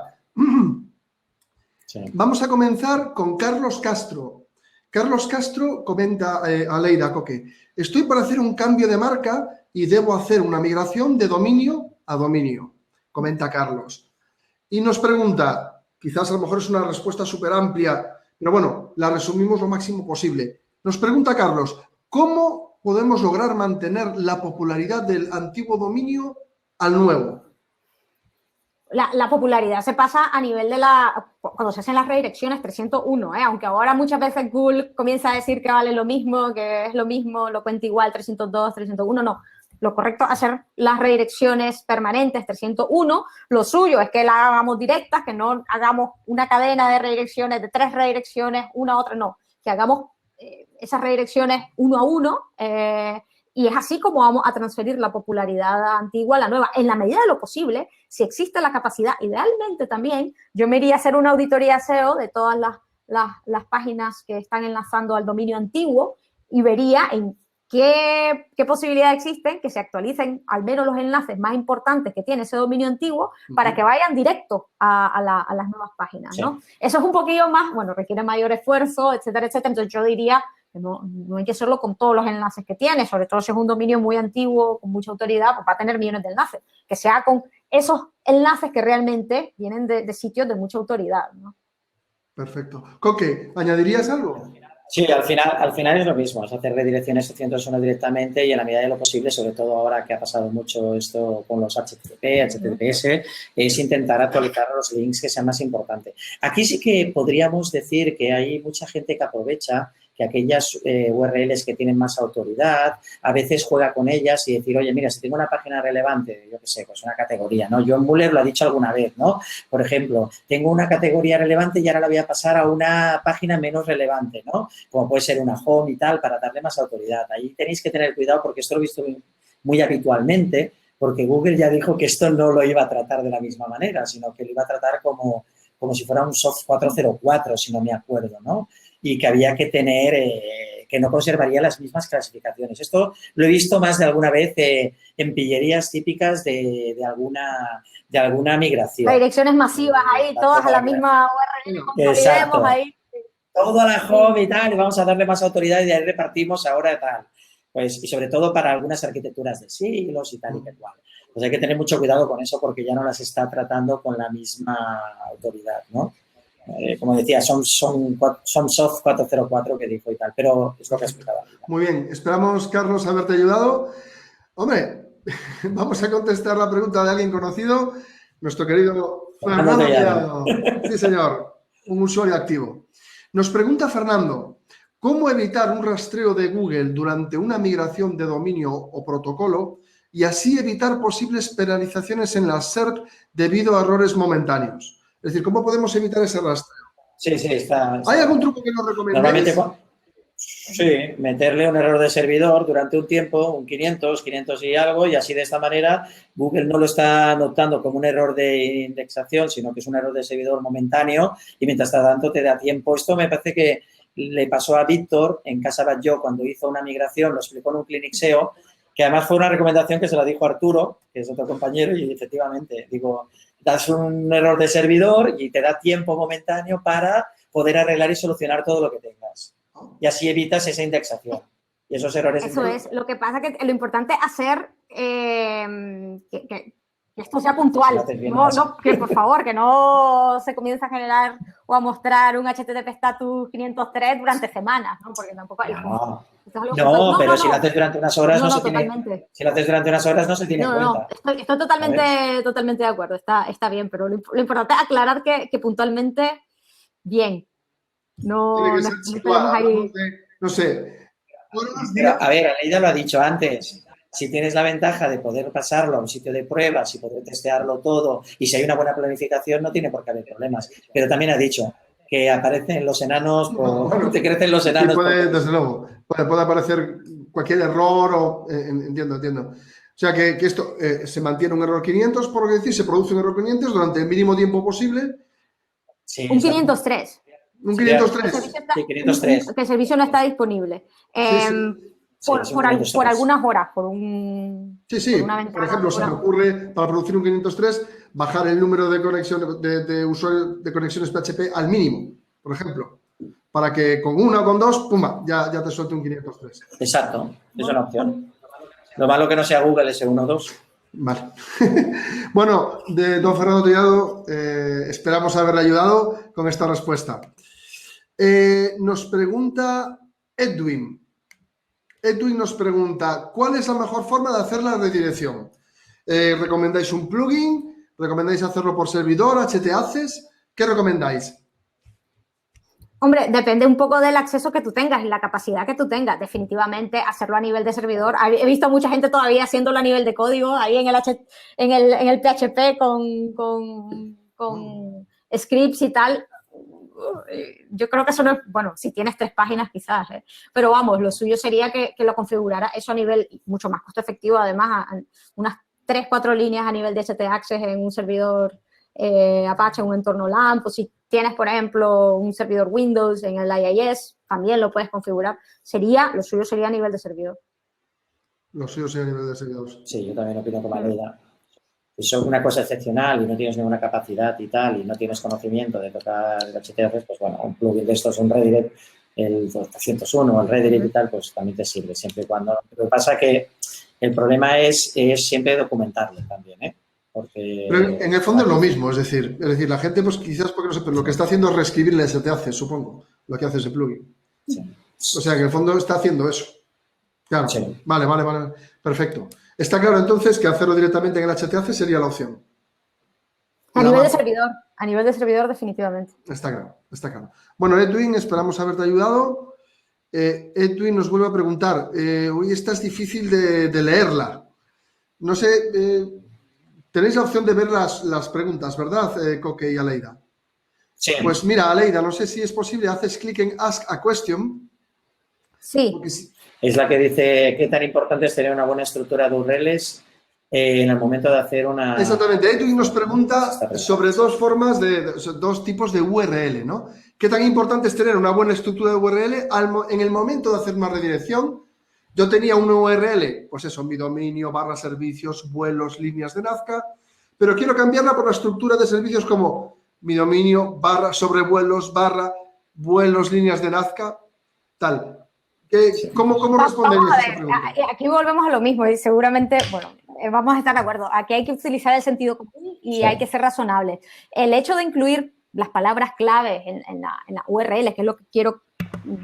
Sí. Vamos a comenzar con Carlos Castro. Carlos Castro comenta a Aleida, Coque, estoy para hacer un cambio de marca y debo hacer una migración de dominio a dominio, comenta Carlos. Y nos pregunta, quizás a lo mejor es una respuesta súper amplia, pero bueno, la resumimos lo máximo posible. Nos pregunta Carlos, ¿cómo podemos lograr mantener la popularidad del antiguo dominio al nuevo? La popularidad se pasa a nivel de cuando se hacen las redirecciones 301, aunque ahora muchas veces Google comienza a decir que vale lo mismo, que es lo mismo, lo cuenta igual 302, 301, no. Lo correcto es hacer las redirecciones permanentes 301. Lo suyo es que las hagamos directas, que no hagamos una cadena de redirecciones, de 3 redirecciones, una a otra, no. Que hagamos esas redirecciones uno a uno, y es así como vamos a transferir la popularidad antigua a la nueva. En la medida de lo posible, si existe la capacidad, idealmente también, yo me iría a hacer una auditoría SEO de todas las páginas que están enlazando al dominio antiguo y vería en qué posibilidades existen que se actualicen al menos los enlaces más importantes que tiene ese dominio antiguo para que vayan directo a las nuevas páginas, ¿no? Sí. Eso es un poquillo más, bueno, requiere mayor esfuerzo, etcétera, etcétera. Entonces yo diría que no hay que hacerlo con todos los enlaces que tiene, sobre todo si es un dominio muy antiguo, con mucha autoridad, pues va a tener millones de enlaces. Que sea con esos enlaces que realmente vienen de sitios de mucha autoridad, ¿no? Perfecto. Coque, ¿añadirías algo? Sí, al final es lo mismo, es hacer redirecciones 301 directamente y en la medida de lo posible, sobre todo ahora que ha pasado mucho esto con los HTTP, HTTPS, es intentar actualizar los links que sean más importantes. Aquí sí que podríamos decir que hay mucha gente que aprovecha que aquellas URLs que tienen más autoridad, a veces juega con ellas y decir, oye, mira, si tengo una página relevante, yo qué sé, pues una categoría, ¿no? John Mueller lo ha dicho alguna vez, ¿no? Por ejemplo, tengo una categoría relevante y ahora la voy a pasar a una página menos relevante, ¿no? Como puede ser una home y tal, para darle más autoridad. Ahí tenéis que tener cuidado porque esto lo he visto muy habitualmente, porque Google ya dijo que esto no lo iba a tratar de la misma manera, sino que lo iba a tratar como si fuera un SOF 404, si no me acuerdo, ¿no? Y que había que tener, que no conservaría las mismas clasificaciones. Esto lo he visto más de alguna vez en pillerías típicas de alguna migración. Direcciones masivas ahí, todas a la misma URL. Exacto. Ahí. Todo a la home y tal, y vamos a darle más autoridad y de ahí repartimos ahora tal. Pues, y sobre todo para algunas arquitecturas de siglos y tal y que cual. Pues hay que tener mucho cuidado con eso porque ya no las está tratando con la misma autoridad, ¿no? Como decía, son SOF 404 que dijo y tal, pero es lo que explicaba. Muy bien, esperamos, Carlos, haberte ayudado. Hombre, vamos a contestar la pregunta de alguien conocido, nuestro querido Fernando Collado. Sí, señor, un usuario activo. Nos pregunta Fernando, ¿cómo evitar un rastreo de Google durante una migración de dominio o protocolo y así evitar posibles penalizaciones en la SERP debido a errores momentáneos? Es decir, ¿cómo podemos evitar ese rastreo? Sí, está. ¿Hay algún truco que nos recomendéis? Sí, meterle un error de servidor durante un tiempo, un 500 y algo, y así de esta manera Google no lo está notando como un error de indexación, sino que es un error de servidor momentáneo y mientras tanto te da tiempo. Esto me parece que le pasó a Víctor en Casa Batlló cuando hizo una migración, lo explicó en un Clinic SEO, que además fue una recomendación que se la dijo Arturo, que es otro compañero, y efectivamente, digo, das un error de servidor y te da tiempo momentáneo para poder arreglar y solucionar todo lo que tengas. Y así evitas esa indexación y esos errores. Eso es. Lo que pasa es que lo importante es hacer que esto sea puntual. No, que por favor, que no se comience a generar o a mostrar un HTTP status 503 durante semanas, ¿no? Porque tampoco hay... No, pero si lo haces durante unas horas no se tiene... Si lo haces durante unas horas no se tiene en cuenta. Estoy totalmente de acuerdo. Está bien, pero lo importante es aclarar que puntualmente, bien. No sé. Pero, a ver, Aleida lo ha dicho antes. Si tienes la ventaja de poder pasarlo a un sitio de pruebas y poder testearlo todo y si hay una buena planificación no tiene por qué haber problemas. Pero también ha dicho que aparecen los enanos o te crecen los enanos. Sí, desde luego. Puede aparecer cualquier error entiendo. O sea, que esto se mantiene un error 500, por lo que decir, se produce un error 500 durante el mínimo tiempo posible. Sí, un 503. Un 503. Sí, 503. Que el servicio no está disponible. Por algunas horas, por una ventana. Por ejemplo, se me ocurre, para producir un 503, bajar el número de conexiones de usuarios de conexiones PHP al mínimo, por ejemplo. Para que con una o con dos, pumba, ya te suelte un 503. Exacto, es una opción. Lo malo que no sea Google ese 1.2. Vale. Bueno, de don Fernando Tellado, esperamos haberle ayudado con esta respuesta. Nos pregunta Edwin. Edwin nos pregunta, ¿cuál es la mejor forma de hacer la redirección? ¿Recomendáis un plugin? ¿Recomendáis hacerlo por servidor, htaccess? ¿Qué recomendáis? Hombre, depende un poco del acceso que tú tengas y la capacidad que tú tengas. Definitivamente, hacerlo a nivel de servidor. He visto mucha gente todavía haciéndolo a nivel de código, ahí en el PHP con scripts y tal. Yo creo que eso no es, bueno, si tienes 3 páginas quizás, pero vamos, lo suyo sería que lo configurara eso a nivel mucho más costo efectivo, además, unas 3-4 líneas a nivel de htaccess en un servidor Apache, en un entorno LAMP, o si tienes, por ejemplo, un servidor Windows en el IIS, también lo puedes configurar. Lo suyo sería a nivel de servidor. Lo suyo sería a nivel de servidor. Sí, yo también opino como Aleida. Si es una cosa excepcional y no tienes ninguna capacidad y tal, y no tienes conocimiento de tocar el HTTP, pues bueno, un plugin de estos, un redirect, el 201 o el redirect y tal, pues también te sirve, siempre y cuando... Lo que pasa es que el problema es siempre documentarlo también, ¿eh? Porque... Pero en el fondo es lo mismo, es decir, la gente, pues quizás porque no sé, pero lo que está haciendo es reescribir el STAC, supongo, lo que hace ese plugin. Sí. O sea, que en el fondo está haciendo eso. Claro, Sí. Vale, perfecto. Está claro entonces que hacerlo directamente en el HTAC sería la opción. A nivel de servidor definitivamente. Está claro. Bueno, Edwin, esperamos haberte ayudado. Edwin nos vuelve a preguntar, hoy esta es difícil de leerla. No sé, tenéis la opción de ver las preguntas, ¿verdad, Coque y Aleida? Sí. Pues mira, Aleida, no sé si es posible, haces clic en Ask a Question. Sí. Es la que dice qué tan importante es tener una buena estructura de URLs en el momento de hacer una... Exactamente. Edwin nos pregunta sobre dos tipos de URL, ¿no? ¿Qué tan importante es tener una buena estructura de URL en el momento de hacer una redirección? Yo tenía una URL, pues eso, mi dominio, barra servicios, vuelos, líneas de Nazca, pero quiero cambiarla por la estructura de servicios como mi dominio, barra sobrevuelos, barra vuelos, líneas de Nazca, tal. ¿Cómo responderías a esa pregunta? Aquí volvemos a lo mismo y seguramente, bueno, vamos a estar de acuerdo. Aquí hay que utilizar el sentido común y hay que ser razonable. El hecho de incluir las palabras claves en la URL, que es lo que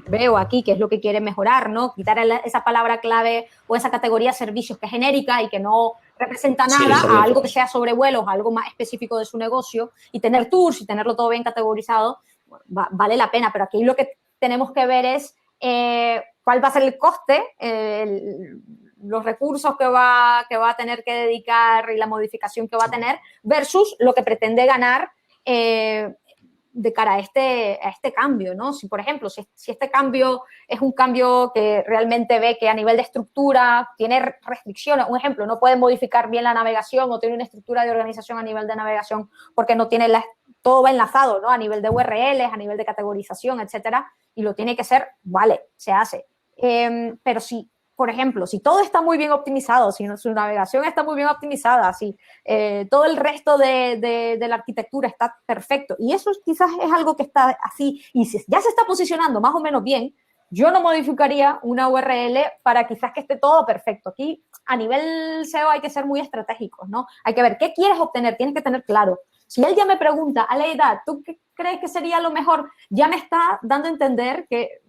veo aquí, que es lo que quiere mejorar, ¿no? Quitar esa palabra clave o esa categoría servicios que es genérica y que no representa nada a algo que sea sobre vuelos, a algo más específico de su negocio, y tener tours y tenerlo todo bien categorizado, bueno, vale la pena. Pero aquí lo que tenemos que ver es cuál va a ser el coste, los recursos que va a tener que dedicar y la modificación que va a tener versus lo que pretende ganar de cara a este cambio, ¿no? Si, por ejemplo, si este cambio es un cambio que realmente ve que a nivel de estructura tiene restricciones, un ejemplo, no puede modificar bien la navegación o tiene una estructura de organización a nivel de navegación porque no tiene todo va enlazado, ¿no? A nivel de URLs, a nivel de categorización, etcétera, y lo tiene que ser, vale, se hace. Pero si, por ejemplo, si todo está muy bien optimizado, si su navegación está muy bien optimizada, si todo el resto de la arquitectura está perfecto, y eso quizás es algo que está así, y si ya se está posicionando más o menos bien, yo no modificaría una URL para quizás que esté todo perfecto. Aquí, a nivel SEO, hay que ser muy estratégicos, ¿no? Hay que ver qué quieres obtener, tienes que tener claro. Si él ya me pregunta, Aleida, ¿tú qué crees que sería lo mejor? Ya me está dando a entender que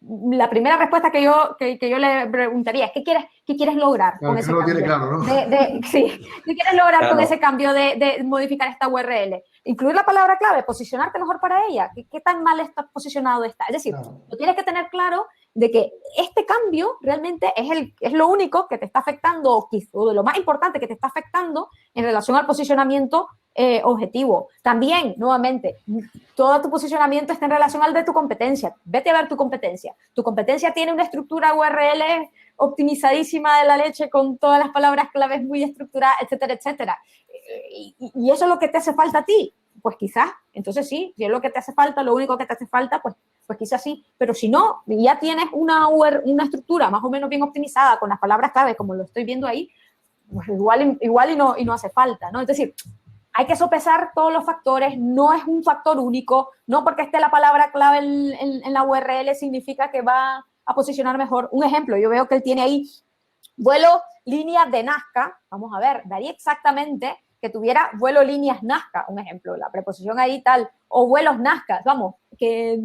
la primera respuesta que yo le preguntaría es ¿qué quieres lograr con ese cambio? Tiene claro, ¿no? Sí, ¿qué quieres lograr con ese cambio de modificar esta URL? Incluir la palabra clave, posicionarte mejor para ella. ¿Qué tan mal está posicionado está? Es decir, tú tienes que tener claro de que este cambio realmente es lo único que te está afectando o de lo más importante que te está afectando en relación al posicionamiento objetivo. También, nuevamente, todo tu posicionamiento está en relación al de tu competencia. Vete a ver tu competencia. Tu competencia tiene una estructura URL optimizadísima de la leche con todas las palabras claves muy estructuradas, etcétera, etcétera. Y eso es lo que te hace falta a ti. Pues quizás, entonces sí, si es lo que te hace falta, lo único que te hace falta, pues quizás sí. Pero si no, ya tienes una estructura más o menos bien optimizada con las palabras claves, como lo estoy viendo ahí, pues igual y no hace falta, ¿no? Es decir, hay que sopesar todos los factores, no es un factor único, no porque esté la palabra clave en la URL significa que va a posicionar mejor. Un ejemplo, yo veo que él tiene ahí vuelo líneas de Nazca, vamos a ver, daría exactamente que tuviera vuelo líneas Nazca, un ejemplo, la preposición ahí tal, o vuelos Nazca, vamos, que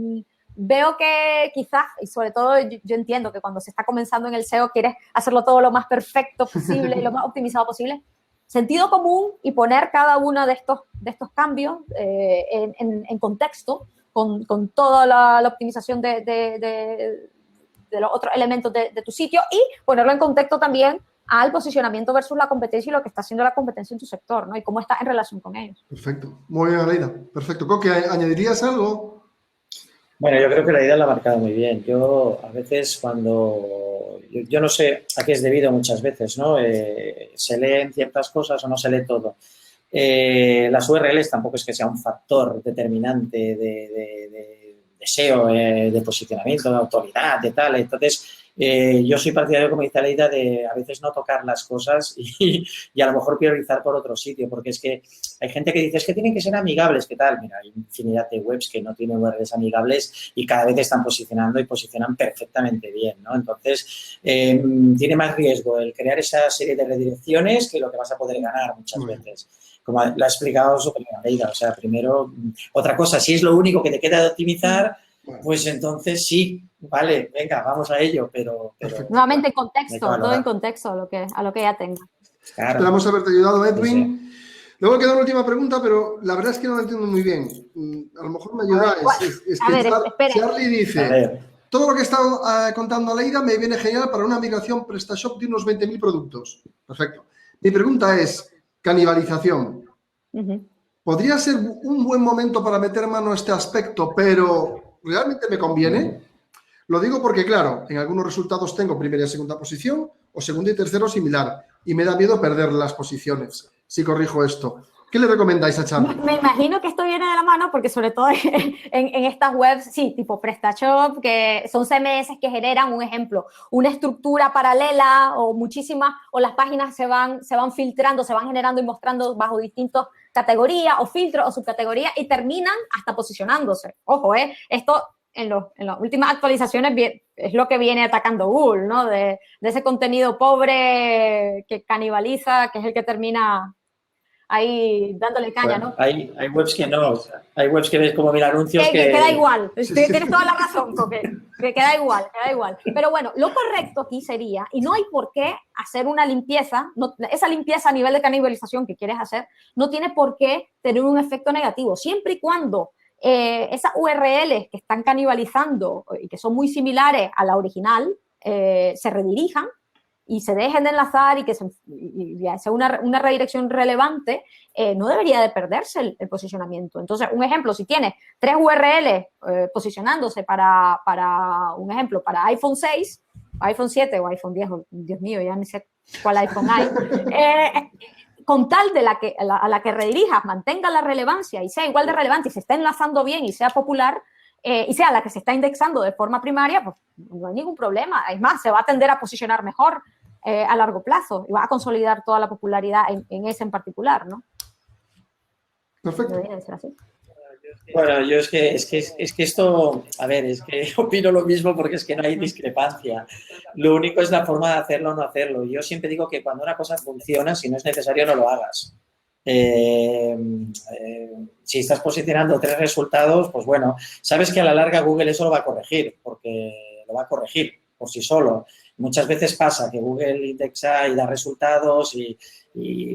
veo que quizás, y sobre todo yo entiendo que cuando se está comenzando en el SEO quieres hacerlo todo lo más perfecto posible y lo más optimizado posible, sentido común y poner cada uno de estos cambios en contexto, con toda la optimización de los otros elementos de tu sitio y ponerlo en contexto también al posicionamiento versus la competencia y lo que está haciendo la competencia en tu sector, ¿no? Y cómo está en relación con ellos. Perfecto. Muy bien, Aleida. Perfecto. Coque, ¿añadirías algo? Bueno, yo creo que la idea la ha marcado muy bien. Yo a veces cuando... Yo no sé a qué es debido muchas veces, ¿no? Se leen ciertas cosas o no se lee todo. Las URLs tampoco es que sea un factor determinante de SEO, de posicionamiento, de autoridad, de tal. Entonces, yo soy partidario, como dice Aleida, de a veces no tocar las cosas y a lo mejor priorizar por otro sitio, porque es que hay gente que dice, es que tienen que ser amigables, ¿qué tal? Mira, hay infinidad de webs que no tienen URLs amigables y cada vez están posicionando y posicionan perfectamente bien, ¿no? Entonces, tiene más riesgo el crear esa serie de redirecciones que lo que vas a poder ganar muchas veces. Como lo ha explicado súper bien Aleida, o sea, primero, otra cosa, si es lo único que te queda de optimizar, pues entonces sí, vale, venga, vamos a ello, pero nuevamente en contexto, todo en contexto a lo que ya tenga. Claro. Esperamos haberte ayudado, Edwin. Sí. Luego queda una última pregunta, pero la verdad es que no la entiendo muy bien. A lo mejor me ayudáis. Es que Charlie dice, todo lo que está contando Aleida me viene genial para una migración PrestaShop de unos 20.000 productos. Perfecto. Mi pregunta es, canibalización. ¿Podría ser un buen momento para meter mano a este aspecto, pero ¿realmente me conviene? Lo digo porque, claro, en algunos resultados tengo primera y segunda posición o segunda y tercero similar y me da miedo perder las posiciones si corrijo esto. ¿Qué le recomendáis a Charlie? Me imagino que esto viene de la mano porque sobre todo en estas webs, sí, tipo PrestaShop, que son CMS que generan, un ejemplo, una estructura paralela o muchísimas, o las páginas se van filtrando, se van generando y mostrando bajo distintas categorías o filtros o subcategorías y terminan hasta posicionándose. Ojo, esto en las últimas actualizaciones es lo que viene atacando Google, ¿no? De ese contenido pobre que canibaliza, que es el que termina ahí dándole caña, bueno, ¿no? Hay webs que no, hay webs que ves como mil anuncios que... queda igual, tienes toda la razón, que queda igual. Pero bueno, lo correcto aquí sería, y no hay por qué hacer una limpieza, esa limpieza a nivel de canibalización que quieres hacer, no tiene por qué tener un efecto negativo, siempre y cuando esas URLs que están canibalizando y que son muy similares a la original, se redirijan y se dejen de enlazar y que sea una redirección relevante, no debería de perderse el posicionamiento. Entonces, un ejemplo, si tienes 3 URLs posicionándose para un ejemplo, para iPhone 6, iPhone 7 o iPhone 10, Dios mío, ya ni sé cuál iPhone hay, con tal de a la que redirijas mantenga la relevancia y sea igual de relevante y se esté enlazando bien y sea popular, y sea la que se está indexando de forma primaria, pues no hay ningún problema. Es más, se va a tender a posicionar mejor a largo plazo y va a consolidar toda la popularidad en ese en particular, ¿no? Perfecto. Debería ser así. Bueno, yo es que esto, a ver, es que opino lo mismo porque es que no hay discrepancia. Lo único es la forma de hacerlo o no hacerlo. Yo siempre digo que cuando una cosa funciona, si no es necesario, no lo hagas. Si estás posicionando 3 resultados, pues bueno, sabes que a la larga Google eso lo va a corregir, porque lo va a corregir por sí solo. Muchas veces pasa que Google indexa y da resultados,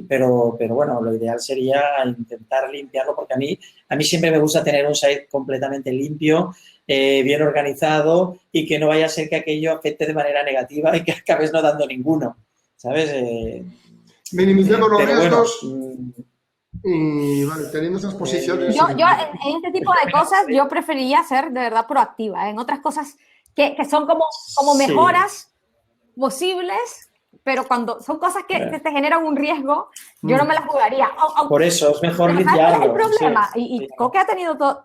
pero bueno, lo ideal sería intentar limpiarlo, porque a mí siempre me gusta tener un site completamente limpio, bien organizado y que no vaya a ser que aquello afecte de manera negativa y que acabes no dando ninguno, ¿sabes? Minimicemos los riesgos. Bueno, y vale, teniendo esas posiciones. Yo en este tipo de cosas yo preferiría ser de verdad proactiva. En otras cosas que son como mejoras posibles, pero cuando son cosas que te generan un riesgo, yo no me las jugaría. Por eso es mejor ¿Cuál limpiarlo. es el problema? Sí, y Coque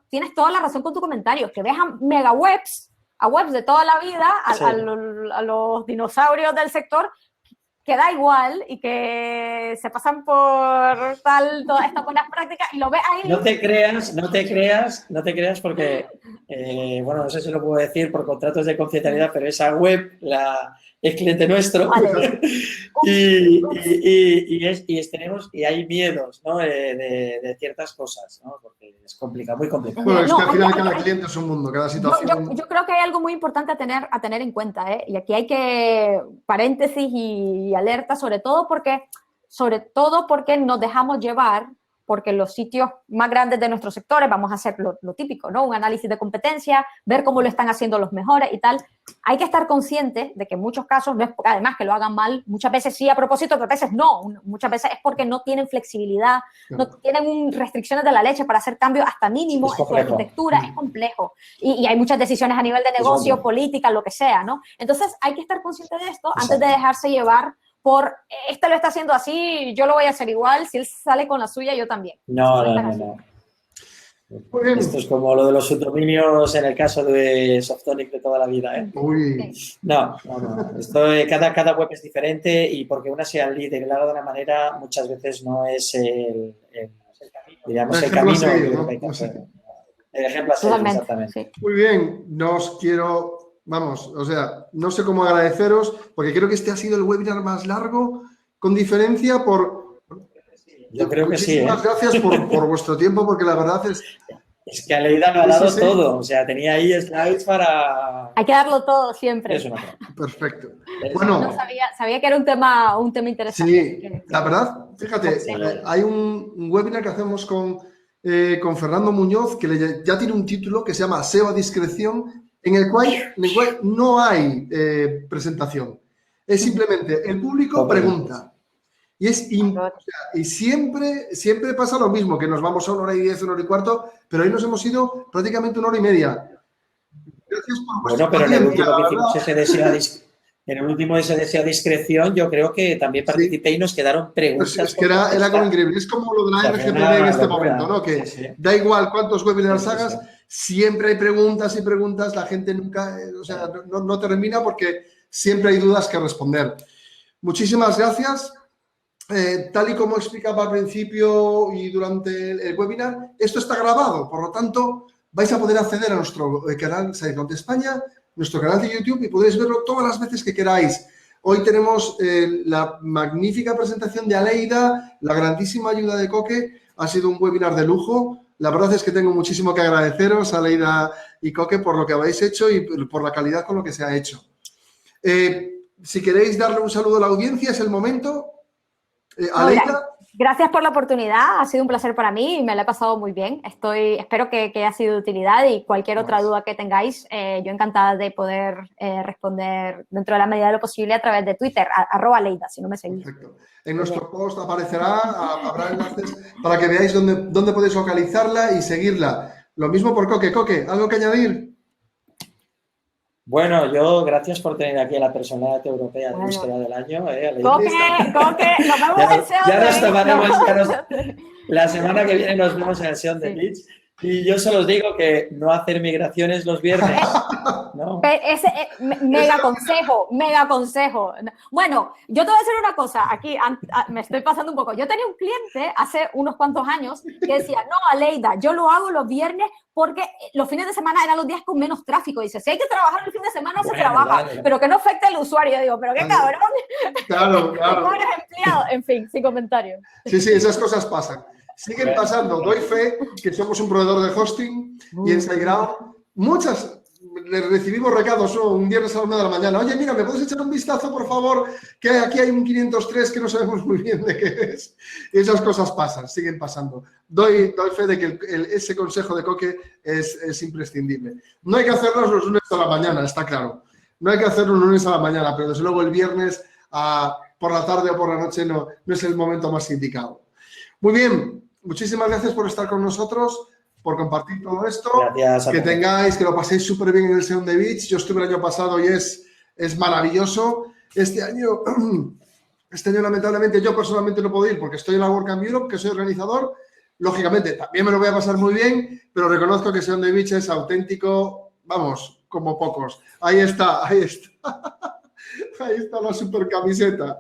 tienes toda la razón con tu comentario, que ves a mega webs, a webs de toda la vida, a los dinosaurios del sector, que da igual y que se pasan por todas estas buenas prácticas y lo ves ahí. No te creas porque, bueno, no sé si lo puedo decir por contratos de confidencialidad, pero esa web es cliente nuestro. Vale. Y hay miedos, ¿no? de ciertas cosas, ¿no? Porque es complicado, muy complicado. Bueno, es No, que al final hay- cada cliente es un mundo, cada situación. Yo creo que hay algo muy importante a tener en cuenta, ¿eh? Y aquí hay que, paréntesis y alerta, sobre todo porque nos dejamos llevar, porque los sitios más grandes de nuestros sectores, vamos a hacer lo típico, ¿no? Un análisis de competencia, ver cómo lo están haciendo los mejores y tal. Hay que estar conscientes de que en muchos casos, no es además que lo hagan mal, muchas veces sí a propósito, otras veces no. Muchas veces es porque no tienen flexibilidad, no tienen restricciones de la leche para hacer cambios hasta mínimos en su arquitectura, es complejo. Y hay muchas decisiones a nivel de negocio, política, lo que sea, ¿no? Entonces hay que estar consciente de esto antes de dejarse llevar por, este lo está haciendo así, yo lo voy a hacer igual, si él sale con la suya, yo también. No. Esto es como lo de los subdominios en el caso de Softonic de toda la vida, ¿eh? Uy. No. Esto, cada web es diferente y porque una sea el líder y la haga de una manera, muchas veces no es el camino que hay que hacer. El ejemplo así, exactamente. Sí. Muy bien, no sé cómo agradeceros, porque creo que este ha sido el webinar más largo, con diferencia Yo creo que sí. Muchísimas gracias por vuestro tiempo, porque la verdad es... Es que Aleida lo ha dado todo, o sea, tenía ahí slides para... Hay que darlo todo siempre. Eso no. Perfecto. Bueno, no sabía que era un tema interesante. Sí, la verdad, fíjate, hay un webinar que hacemos con Fernando Muñoz que ya tiene un título que se llama SEO a discreción, en el cual no hay presentación. Es simplemente el público pregunta. Y siempre pasa lo mismo, que nos vamos a 1 hora y 10, 1 hora y cuarto, pero hoy nos hemos ido prácticamente 1 hora y media. Gracias por vuestra pero paciencia, en el último ese deseo a discreción, yo creo que también participé y nos quedaron preguntas. Pues es que era como increíble. Es como lo de la RGPD en este momento, ¿no? Que da igual cuántos webinars hagas, siempre hay preguntas y preguntas. La gente nunca, no termina porque siempre hay dudas que responder. Muchísimas gracias. Tal y como explicaba al principio y durante el webinar, esto está grabado, por lo tanto, vais a poder acceder a nuestro canal SiteGround España, nuestro canal de YouTube y podéis verlo todas las veces que queráis. Hoy tenemos la magnífica presentación de Aleida, la grandísima ayuda de Coque. Ha sido un webinar de lujo. La verdad es que tengo muchísimo que agradeceros, Aleida y Coque, por lo que habéis hecho y por la calidad con lo que se ha hecho. Si queréis darle un saludo a la audiencia, es el momento. Aleida. Gracias por la oportunidad, ha sido un placer para mí y me la he pasado muy bien. Espero que haya sido de utilidad y cualquier otra duda que tengáis, yo encantada de poder responder dentro de la medida de lo posible a través de Twitter, @Aleida, si no me seguís. Perfecto. En nuestro post aparecerá, habrá enlaces para que veáis dónde podéis localizarla y seguirla. Lo mismo por Coque. Coque, ¿algo que añadir? Bueno, yo gracias por tener aquí a la personalidad europea de búsqueda del año. Coque, nos vemos en el SEO. Ya nos tomaremos la semana que viene nos vemos en el SEO de Leeds. Y yo solo os digo que no hacer migraciones los viernes. ¿No? Mega consejo. Bueno, yo te voy a decir una cosa. Aquí me estoy pasando un poco. Yo tenía un cliente hace unos cuantos años que decía, no, Aleida, yo lo hago los viernes porque los fines de semana eran los días con menos tráfico. Dice, si hay que trabajar el fin de semana, se trabaja, pero que no afecte al usuario. Yo digo, pero qué cabrón. Claro. Pobres empleados. En fin, sin comentarios. Sí, esas cosas pasan. Siguen pasando. Doy fe que somos un proveedor de hosting y en SiteGround le recibimos recados un viernes a la 1 de la mañana. Oye, mira, ¿me puedes echar un vistazo, por favor? Que aquí hay un 503 que no sabemos muy bien de qué es. Y esas cosas pasan, siguen pasando. Doy fe de que ese consejo de Coque es imprescindible. No hay que hacerlos los lunes a la mañana, está claro. No hay que hacerlos los lunes a la mañana, pero desde luego el viernes por la tarde o por la noche no es el momento más indicado. Muy bien, muchísimas gracias por estar con nosotros, por compartir todo esto. Gracias. Que lo paséis súper bien en el SEO de Beach. Yo estuve el año pasado y es maravilloso. Este año, lamentablemente, yo personalmente no puedo ir porque estoy en la WordCamp Europe, que soy organizador. Lógicamente, también me lo voy a pasar muy bien, pero reconozco que SEO de Beach es auténtico, vamos, como pocos. Ahí está. Ahí está la super camiseta.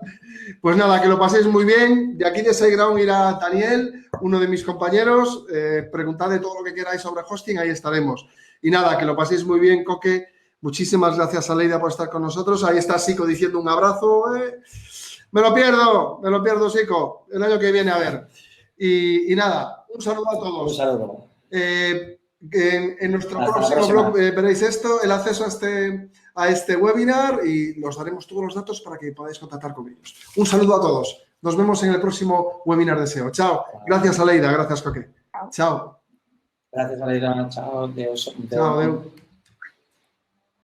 Pues nada, que lo paséis muy bien. De aquí de SiteGround irá Daniel, uno de mis compañeros. Preguntadle todo lo que queráis sobre hosting, ahí estaremos. Y nada, que lo paséis muy bien, Coque. Muchísimas gracias, Aleida, por estar con nosotros. Ahí está Sico diciendo un abrazo. Me lo pierdo, Sico. El año que viene, a ver. Y nada, un saludo a todos. Un saludo. En nuestro próximo blog veréis esto, el acceso a este webinar y os daremos todos los datos para que podáis contactar con ellos. Un saludo a todos. Nos vemos en el próximo webinar de SEO. Chao. Gracias, Aleida. Gracias, Coque. Chao. Gracias, Aleida. Chao. Adiós. Chao, adeu.